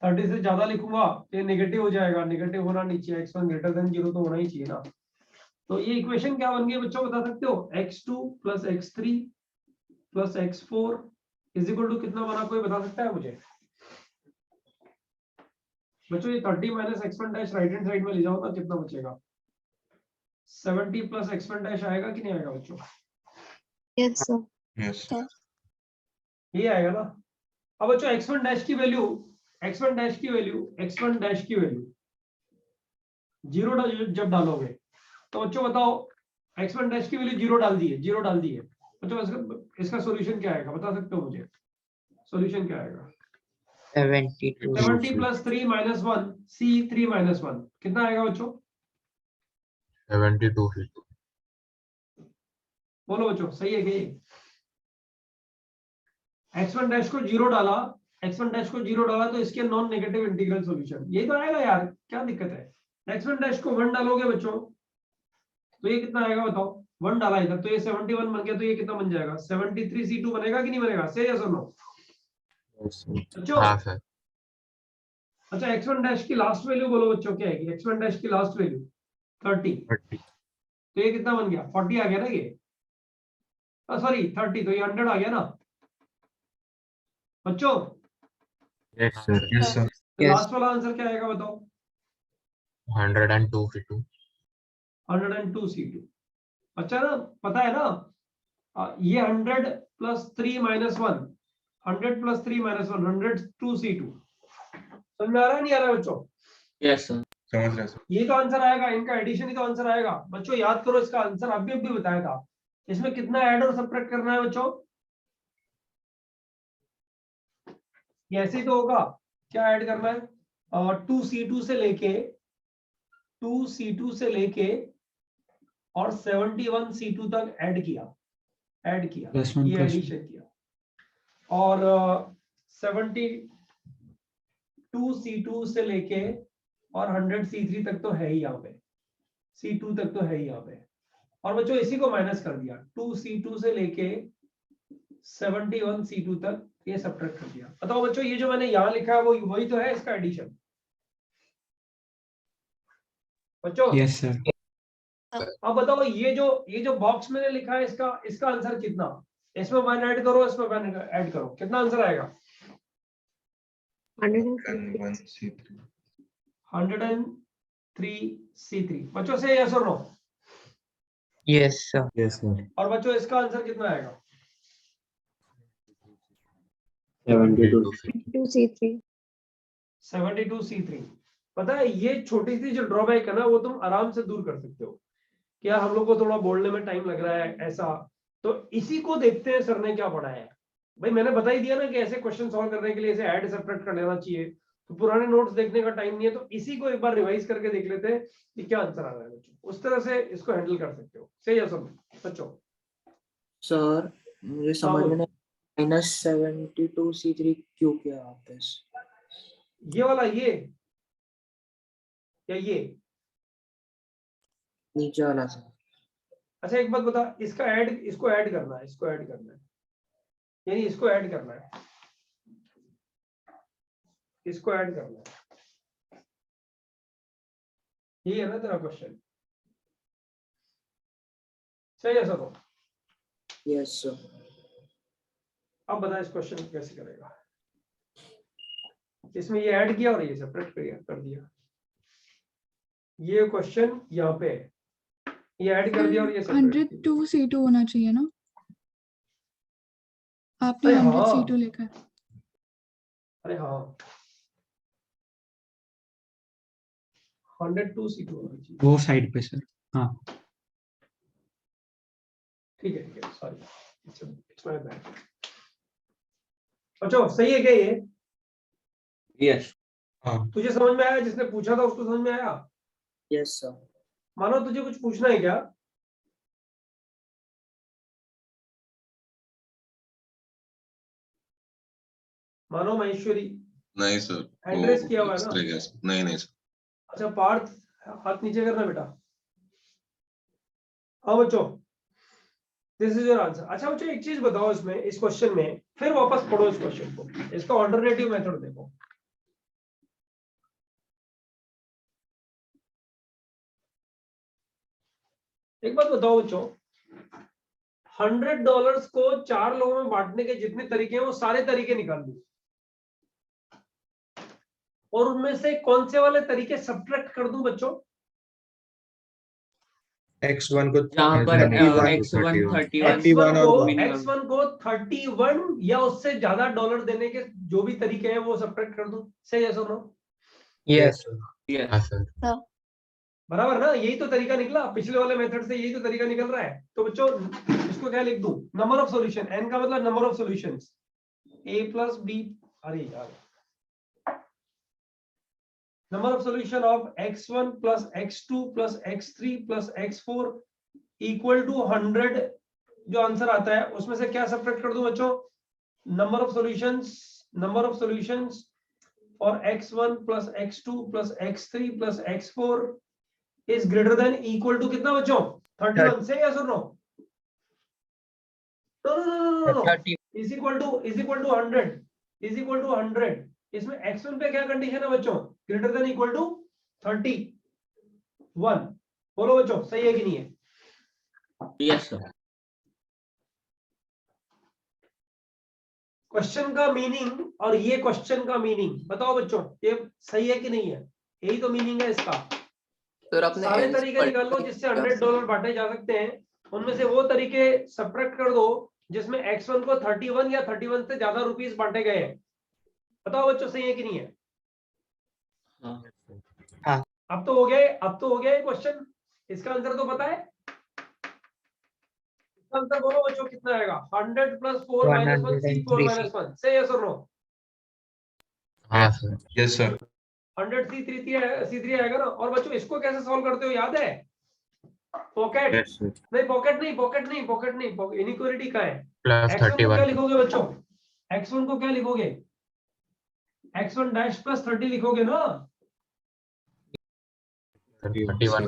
30 से ज्यादा लिखूंगा तो ये नेगेटिव हो जाएगा, नेगेटिव होना नहीं चाहिए। x1 ग्रेटर देन 0 तो होना ही चाहिए ना। तो ये इक्वेशन क्या बन गई बच्चों बता सकते हो? x2 plus x3 plus x4 is equal to कितना बना, कोई बता सकता है मुझे? बच्चों ये 30 minus x1 dash right hand side में ले जाओ ना, कितना बचेगा? 70 प्लस x1 डैश आएगा कि नहीं आएगा बच्चों? Yes sir. यस ये आएगा ना। अब बच्चों x1 डैश की वैल्यू, x1 डैश की वैल्यू, x1 डैश की वैल्यू 0 जब डालोगे तो बच्चों बताओ, x1 डैश की वैल्यू 0 डाल दी है, 0 डाल दी है बच्चों, इसका सॉल्यूशन क्या आएगा बता सकते हो मुझे? सॉल्यूशन क्या आएगा? 70 प्लस 3 माइनस 1 c3 माइनस 1 कितना आएगा बच्चों? 72। बोलो बच्चों सही है कि? x1 डैश को 0 डाला, x1 डैश को 0 डाला तो इसके नॉन नेगेटिव इंटीग्रल सॉल्यूशन यही तो आएगा यार, क्या दिक्कत है? x1 डैश को 1 डालोगे बच्चों तो ये कितना आएगा बताओ? 1 डाला इधर तो ये 71 बन गया, तो ये कितना बन जाएगा? 73 c2 बनेगा कि नहीं बनेगा? से यस और नो बच्चों? हाँ सर। अच्छा x1 डैश की लास्ट वैल्यू बोलो बच्चों क्या है? x1 डैश की लास्ट वैल्यू 30, तो ये कितना बन गया? 40 आ गया ना ये, सॉरी 30, तो ये 100 आ गया ना बच्चों? Yes sir. Yes sir. Last वाला आंसर क्या आएगा बताओ? 102 c2। 102 c2। अच्छा ना, पता है ना, ये 100 plus 3 minus 1, 100 plus 3 minus 1, 102 c2। समझ में आ रहा है नहीं आ रहा है बच्चों? Yes sir. समझ रहे सर। ये तो आंसर आएगा, इनका एडिशन ही तो आंसर आएगा बच्चों। याद करो इसका आंसर अभी बताया था। इसमें कितना ऐड और सब्ट्रैक्ट करना है बच्चों? ये ऐसे ही तो होगा। क्या ऐड करना है? 2c2 से लेके 2c2 से लेके और 71c2 तक ऐड किया, ये एडिशन किया। और 72c2 से लेके और 100c3 तक तो है ही यहाँ पे, c2 तक तो है ही यहाँ पे। और बच्चों इसी को माइनस कर दिया, 2c2 से लेके 71c2 तक ये सब्ट्रैक्ट कर दिया। बताओ बच्चों ये जो मैंने यहाँ लिखा है वो वही तो है इसका एडिशन बच्चों? Yes sir. अब बताओ ये जो बॉक्स मैंने लिखा है इसका आंसर कितना? इसमें 1 ऐड करो, इसमें 1 ऐड करो, कितना आंसर आएगा? 103c3 बच्चों से यस और no? Yes sir. Yes sir. और बच्चों इसका आंसर कितना आएगा? 72c3। पता है ये छोटी सी जो ड्रॉबैक है ना वो तुम आराम से दूर कर सकते हो। क्या हम लोग को थोड़ा बोलने में टाइम लग रहा है ऐसा, तो इसी को देखते हैं सर ने क्या पढ़ा है। भाई मैंने बता ही दिया ना कि ऐसे क्वेश्चन सॉल्व करने के लिए ऐसे ऐड सब्ट्रैक्ट कर लेना चाहिए, तो पुराने नोट्स देखने का टाइम नहीं है, तो इसी को एक बार रिवाइज करके देख लेते हैं कि क्या आंसर आ रहा है बच्चों। उस तरह से इसको हैंडल कर सकते हो। सही है सब बच्चों? सर मुझे समझ में -72c3 क्यों किया वापस? ये वाला ये या ये नीचे वाला सर। अच्छा एक बात बता, इसको ऐड करना है, यानी इसको ऐड करना है, इसको ऐड करना है। ये है ना तेरा क्वेश्चन? सही है सर? Yes sir. अब बता इस क्वेश्चन को कैसे करेगा? इसमें ये ऐड किया और ये सेपरेट कर दिया। ये क्वेश्चन यहाँ पे है, ये ऐड कर दिया और ये सेपरेट 102c2 होना चाहिए ना? आपने अरे 100 हाँ। C2 लिखा है। अरे हाँ 102 C2 होना चाहिए। वो साइड पे सर। हाँ ठीक है सॉरी इट्स माय बैड। अच्छा सही है क्या ये? यस हाँ तुझे समझ में आया? जिसने पूछा था उसको समझ में आया? Yes sir. मानो तुझे कुछ पूछना है क्या? मानो महेश्वरी नहीं सर एड्रेस किया हुआ है ना? नहीं नहीं सर। अच्छा पार्थ हाथ नीचे करना बेटा। हाँ बच्चों दिस इज योर आंसर। अच्छा बच्चों एक चीज बताओ इसमें, इस क्वेश्चन में फिर वापस पढ़ो इस क्वेश्चन को, इसका ऑल्टरनेटिव मेथड देखो। एक बात बताओ बच्चों, $100 को 4 लोगों में बांटने के जितने तरीके हैं वो सारे तरीके निकाल दो और उनमें से कौन से वाले तरीके सब्ट्रैक्ट कर दूं बच्चों? x1 को जहाँ पर x1 X1 को 31 या उससे ज्यादा डॉलर देने के जो भी तरीके हैं वो सब्ट्रैक्ट कर दूं। से यस और नो? यस हाँ सर। बराबर ना? यही तो तरीका निकला, पिछले वाले मेथड से यही तो तरीका निकल रहा है। तो बच्चों इसको क्या लिख दूं? नंबर ऑफ सॉल्यूशन, n का मतलब number of solutions, a plus b, अरे यार number of solution of x1 plus x2 plus x3 plus x4 equal to 100। जो आंसर आता है उसमें से क्या सब्ट्रैक्ट कर दूं बच्चों? नंबर ऑफ सॉल्यूशंस और x1 plus x2 plus x3 plus x4 is greater than equal to कितना बच्चों? 31 से yes or no? No. is equal to 100 इसमें x1 पे क्या कंडीशन है बच्चों? Greater than equal to 31। बोलो बच्चों सही है कि नहीं है? Yes sir. क्वेश्चन का मीनिंग और ये क्वेश्चन का मीनिंग बताओ बच्चों, ये सही है कि नहीं है? यही तो मीनिंग है इसका। सारे तरीके निकाल लो जिससे $100 बांटे जा सकते हैं, उनमें से वो तरीके सब्ट्रैक्ट कर दो जिसमें x1 को 31 या 31 से ज्यादा रुपीस बांटे गए हैं। बताओ बच्चों सही है कि नहीं है? हाँ। अब तो हो गया ये क्वेश्चन। इसका आंसर तो पता है? इसका आंसर बोलो बच्चों कितना आएगा? 100 प्लस 4 माइनस 1 सी 4 माइनस 1 से यस और नो? हाँ सर। Yes sir. 100 C3 आएगा ना। और बच्चों इसको कैसे सॉल्व करते हो याद है? पॉकेट नहीं, इनइक्वालिटी का है। प्लस x1 को क्या 31 लिखोगे बच्चों? x1 को क्या लिखोगे? x1 डैश प्लस 30 लिखोगे ना? 31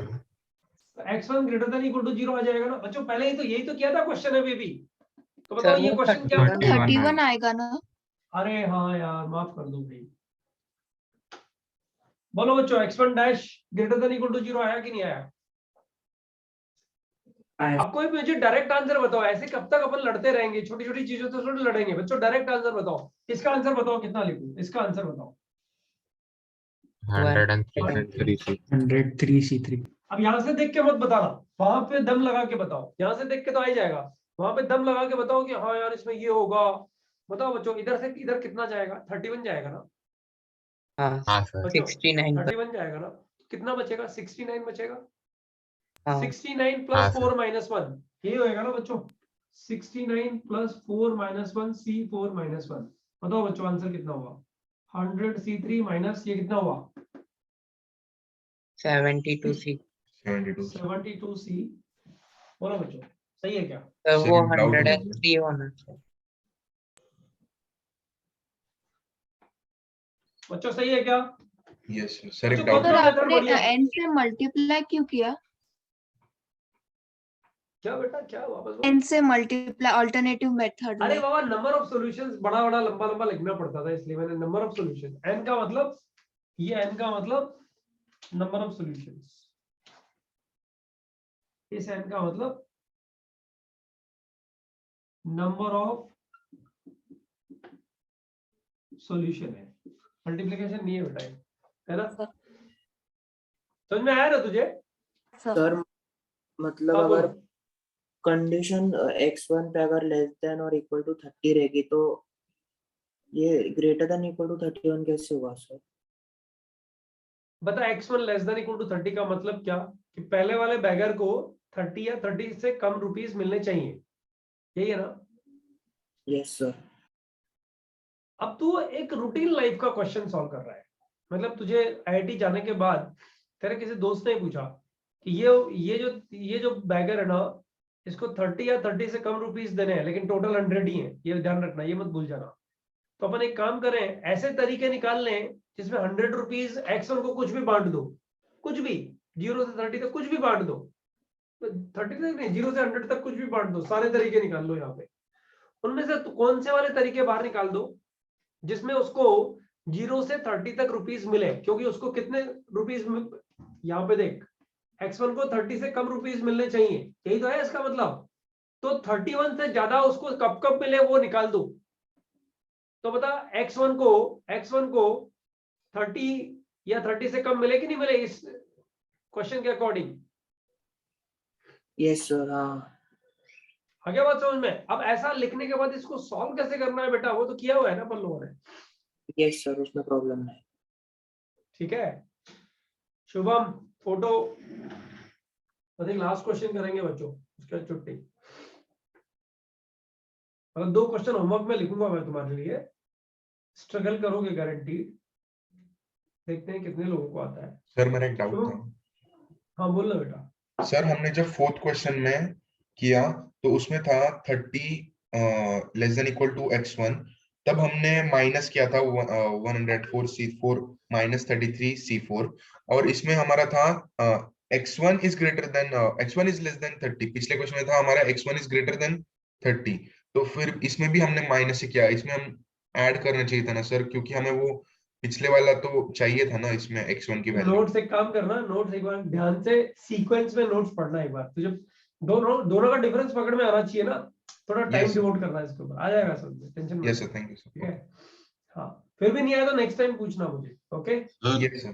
x1 greater than equal to 0 आ जाएगा ना बच्चों? पहले ही तो यही तो किया था क्वेश्चन है बेबी। तो बताओ ये क्वेश्चन क्या? 31 आएगा ना? अरे हाँ यार माफ कर दो भाई। बोलो बच्चों x1 dash greater than equal to 0 आया कि नहीं आया? अब कोई मुझे डायरेक्ट आंसर बताओ। ऐसे कब तक अपन लड़ते रहेंगे? छोटी छोटी चीजों तो थोड़ी लड़ेंगे बच्चों। डायरेक्ट आंसर बताओ। इसका आंसर बताओ कितना लिखूं? इसका आंसर बताओ। 103C3। अब यहाँ से देख के मत बताना, वहां पे दम लगा के बताओ। यहाँ से देख के तो आ ही जाएगा, वहां पे दम लगा के बताओ कि हाँ यार इसमें ये होगा। बताओ बच्चों इधर से इधर कितना जाएगा? 31 जाएगा ना? हाँ सर। 69 31 जाएगा ना? कितना बचेगा? 69 बचेगा। हाँ 69 प्लस 4 माइनस 1 ये होएगा ना बच्चों? 69 प्लस 4 माइनस 1 C4 माइनस 1। बताओ बच्चों आंसर कितना हुआ? 100 C3 माइनस ये कितना हुआ? 72C। 72C। बोलो बच्चों सही है क्या? तो वो 103 होना चाहिए। बच्चों सही है क्या? Yes sir. एक बच्चों, डाउट सर कौन सा method आपने बढ़िया? n से मल्टीप्लाई क्यों किया? क्या बेटा क्या? वापस बोलो। n से मल्टीप्लाई अल्टरनेटिव मेथड अरे में। बाबा नंबर ऑफ सॉल्यूशंस बड़ा बड़ा लंबा लंबा लिखना पड़ता था इसलिए मैंने नंबर ऑफ सॉल्यूशन। n का मतलब ये n का मतलब नंबर ऑफ सॉल्यूशंस, इस n का मतलब नंबर ऑफ सॉल्यूशन है, मल्टीप्लिकेशन नहीं है बेटा ये, है ना? समझ में आया ना तुझे? सर मतलब हाँ, अगर बोलो। कंडीशन x1 पे अगर लेस देन और इक्वल टू 30 रहेगी तो ये ग्रेटर देन इक्वल टू 31 कैसे होगा सर? बता x1 less than equal to 30 का मतलब क्या, कि पहले वाले बैगर को 30 या 30 से कम रुपीस मिलने चाहिए, यही है ना? Yes sir. अब तू एक रूटीन लाइफ का क्वेश्चन सॉल्व कर रहा है, मतलब तुझे आईआईटी जाने के बाद तेरे किसी दोस्त ने पूछा कि ये जो बैगर है ना, इसको 30 या 30 से कम रुपीस देने हैं, लेकिन टोटल 100 ही है, ये ध्यान रखना, ये मत भूल जाना। तो अपन एक काम करें, ऐसे तरीके निकाल लें जिसमें 100 रुपीज x1 को कुछ भी बांट दो, कुछ भी 0 से 30 तक कुछ भी बांट दो, 30 तक नहीं, 0 से 100 तक कुछ भी बांट दो, सारे तरीके निकाल लो यहाँ पे। उनमें से कौन से वाले तरीके बाहर निकाल दो जिसमें उसको 0 से 30 तक रुपीस मिले, क्योंकि उसको कितने रुपीस, यहाँ पे देख x1 को 30 से कम रुपीस मिलने चाहिए, यही तो है इसका मतलब। तो 31 से ज्यादा उसको कब कब मिले वो निकाल दो। तो बता x1 को 30 या 30 से कम मिले कि नहीं मिले इस क्वेश्चन के अकॉर्डिंग? Yes sir. हाँ आगे बात समझ में। अब ऐसा लिखने के बाद इसको सॉल्व कैसे करना है बेटा, वो तो किया हुआ है ना अपन लोगों ने। यस सर, उसमें प्रॉब्लम नहीं। ठीक है शुभम, फोटो लास्ट क्वेश्चन करेंगे बच्चों, उसके बाद छुट्टी। मतलब 2 क्वेश्चन होमवर्क में लिखूंगा मैं तुम्हारे लिए, स्ट्रगल करोगे गारंटी, देखते हैं कितने लोगों को आता है। सर मेरा एक डाउट था। हाँ बोल लो बेटा। सर हमने जब 4th क्वेश्चन में किया तो उसमें था 30 less than equal to x1, तब हमने माइनस किया था 104 c4 माइनस 33 c4, और इसमें हमारा था x1 is greater then x1 is less than 30। पिछले क्वेश्चन में था हमारा x1 इज ग्रेटर देन 30, तो फिर इसमें भी हमने माइनस ही किया। इसमें हम ऐड करना चाहिए था ना सर, क्योंकि हमें वो पिछले वाला तो चाहिए था ना इसमें x1 की वैल्यू। नोट्स एक काम करना, नोट्स एक बार ध्यान से सीक्वेंस में नोट्स पढ़ना एक बार, तुझे दोनों का डिफरेंस पकड़ में आना चाहिए ना, थोड़ा टाइम डिवोट करना है इसके ऊपर, आ जाएगा सब, टेंशन मत। Yes sir, thank you sir. ठीक है हाँ, फिर भी नहीं आया तो नेक्स्ट टाइम पूछना मुझे, okay? Yes sir,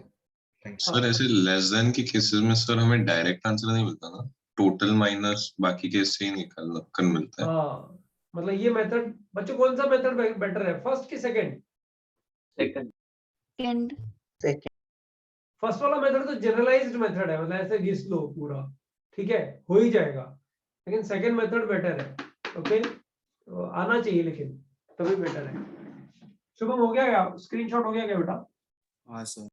thank you. Sir ऐसे लेस देन के केसेस में सर हमें डायरेक्ट आंसर नहीं मिलता ना, टोटल माइनस बाकी केस से ही निकालना कर मिलता है। हाँ मतलब ये मेथड बच्चों, कौन सा मेथड बेटर है, फर्स्ट की सेकंड? सेकंड। फर्स्ट वाला मेथड तो जनरलाइज्ड मेथड है, मतलब ऐसे घिस लो पूरा, ठीक है हो ही जाएगा, लेकिन सेकंड मेथड बेटर है, ओके? तो आना चाहिए लेकिन तभी बेटर है। शुभम हो गया क्या, स्क्रीनशॉट हो गया क्या बेटा? हाँ सर।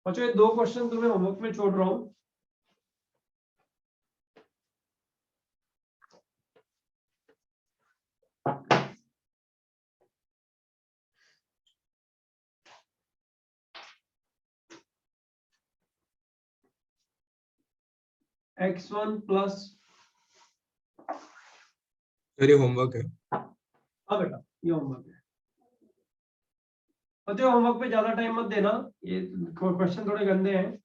बच्चों ये 2 क्वेश्चन तुम्हें होमवर्क में छोड़ रहा हूँ। x1 प्लस, ये होमवर्क है। हाँ बेटा ये होमवर्क है। बच्चों होमवर्क पे ज्यादा टाइम मत देना, ये क्वेश्चन थोड़े गंदे हैं।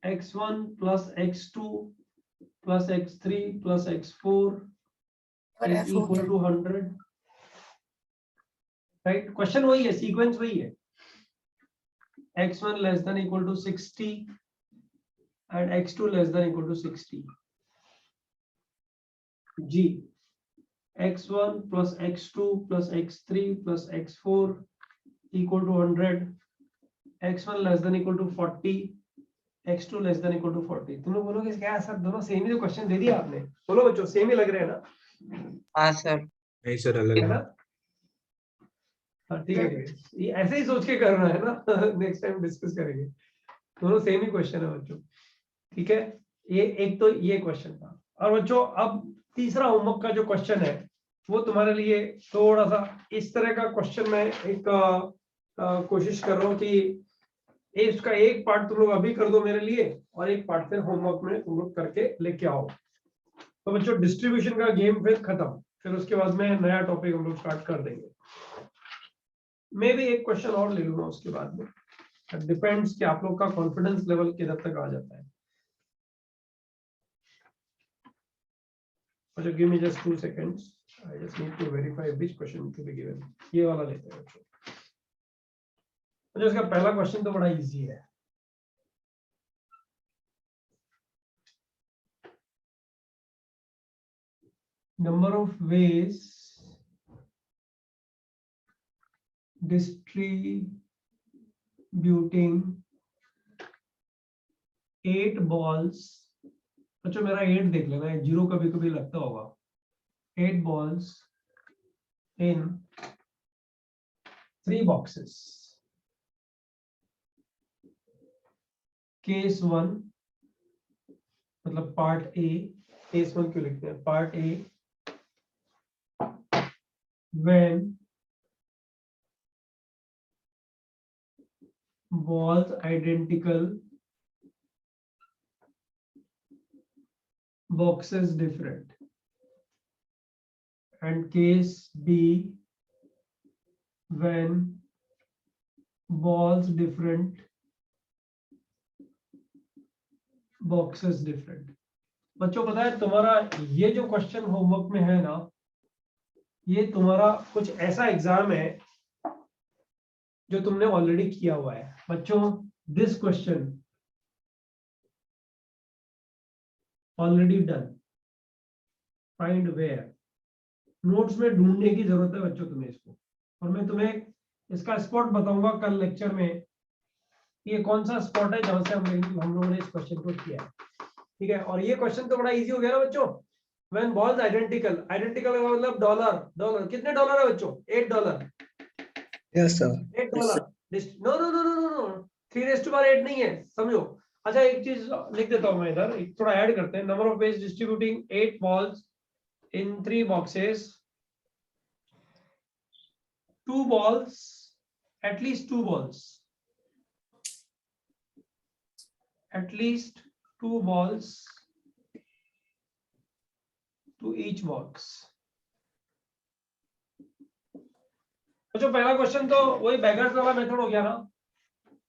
x1 plus x2 plus x3 plus x4 is equal to 100, right? Question वही है, सीक्वेंस वही है। x1 less than equal to 60 and x2 less than equal to 60. G x1 plus x2 plus x3 plus x4 equal to 100, x1 less than equal to 40, x2 less than equal to 40. तुम लोग बोलोगे क्या sir दोनों same ही तो question दे दिया आपने? बोलो बच्चों सेम ही लग रहे हैं ना? हाँ सर। नहीं सर, अलग है ना? हाँ ठीक है, ये ऐसे ही सोच के करना है ना, नेक्स्ट टाइम डिस्कस करेंगे। दोनों सेम ही क्वेश्चन है बच्चों, ठीक है? ये एक तो ये क्वेश्चन था। और बच्चों अब तीसरा होमवर्क का जो क्वेश्चन है वो तुम्हारे लिए थोड़ा सा इस तरह का क्वेश्चन मैं एक कोशिश कर रहा हूँ कि इसका एक पार्ट तुम लोग अभी कर दो मेरे लिए, और एक पार्ट फिर होमवर्क में तुम लोग करके लेके आओ। तो बच्चों डिस्ट्रीब्यूशन का गेम फिर खत्म, फिर उसके बाद में नया टॉपिक हम लोग स्टार्ट कर देंगे। मैं भी एक क्वेश्चन और ले लूंगा उसके बाद में, डिपेंड्स कि आप लोग का कॉन्फिडेंस लेवल किधर तक आ जाता है। अच्छा, give me just 2 seconds. I just need to verify which question to be given. ये वाला लेते हैं बच्चों। अच्छा, इसका पहला क्वेश्चन तो बड़ा इजी है। number of ways distributing 8 balls, अच्छा मेरा 8 देख लेना है, 0 कभी कभी लगता होगा, 8 balls in 3 boxes. Case 1 मतलब पार्ट ए, केस 1 क्यों लिखते हैं, part A, when balls identical, boxes different, and case B when balls different, boxes different. बच्चों पता है तुम्हारा ये जो क्वेश्चन होमवर्क में है ना, ये तुम्हारा कुछ ऐसा एग्जाम है जो तुमने ऑलरेडी किया हुआ है बच्चों. This question already done. Find where, notes में ढूंढने की जरूरत है बच्चों तुम्हें इसको, और मैं तुम्हें इसका स्पॉट बताऊंगा कल लेक्चर में. ये कौन सा स्पॉट है जहां से हम लोगों ने इस क्वेश्चन को किया है, ठीक है. और ये क्वेश्चन तो बड़ा इजी हो गया ना बच्चों. व्हेन बॉल्स आइडेंटिकल, आइडेंटिकल का मतलब डॉलर, डॉलर कितने डॉलर है बच्चों, $8. Yes sir. $8. No no no no no no 3⁸ नहीं है, समझो. अच्छा एक चीज लिख देता हूं मैं इधर, थोड़ा ऐड करते हैं. Number of ways distributing 8 balls in 3 boxes. 2 balls, at least 2 balls, at least 2 balls to each box. जो पहला क्वेश्चन तो वही बैगर्स वाला मेथड हो गया ना.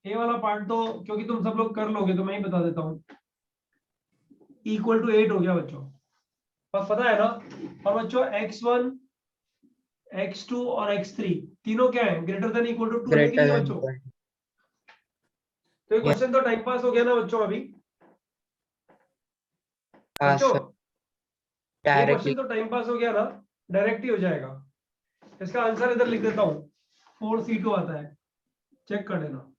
ये वाला पार्ट तो क्योंकि तुम सब लोग कर लोगे तो मैं ही बता देता हूं. इक्वल टू 8 हो गया बच्चों, बस पता है ना. और बच्चों x1, x2 और x3 तीनों क्या है, ग्रेटर देन इक्वल टू 2 है कि नहीं बच्चों. तो ये क्वेश्चन तो टाइम पास हो गया ना बच्चों अभी. बच्चों ये क्वेश्चन तो टाइम पास हो गया ना, डायरेक्ट ही हो जाएगा. इसका आंसर इधर लिख देता हूं, 4C2 आता है, चेक कर लेना.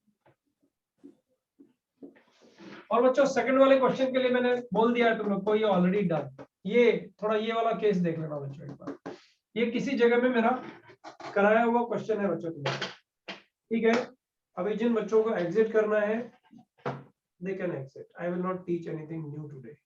और बच्चों सेकंड वाले क्वेश्चन के लिए मैंने बोल दिया है तुम लोग को, ये ऑलरेडी डन. ये थोड़ा ये वाला केस देख लेना बच्चों एक बार. ये किसी जगह में मेरा कराया हुआ क्वेश्चन है बच्चों तुम्हारा, ठीक है. अभी जिन बच्चों को एग्जिट करना है they can exit. I will not teach anything new today.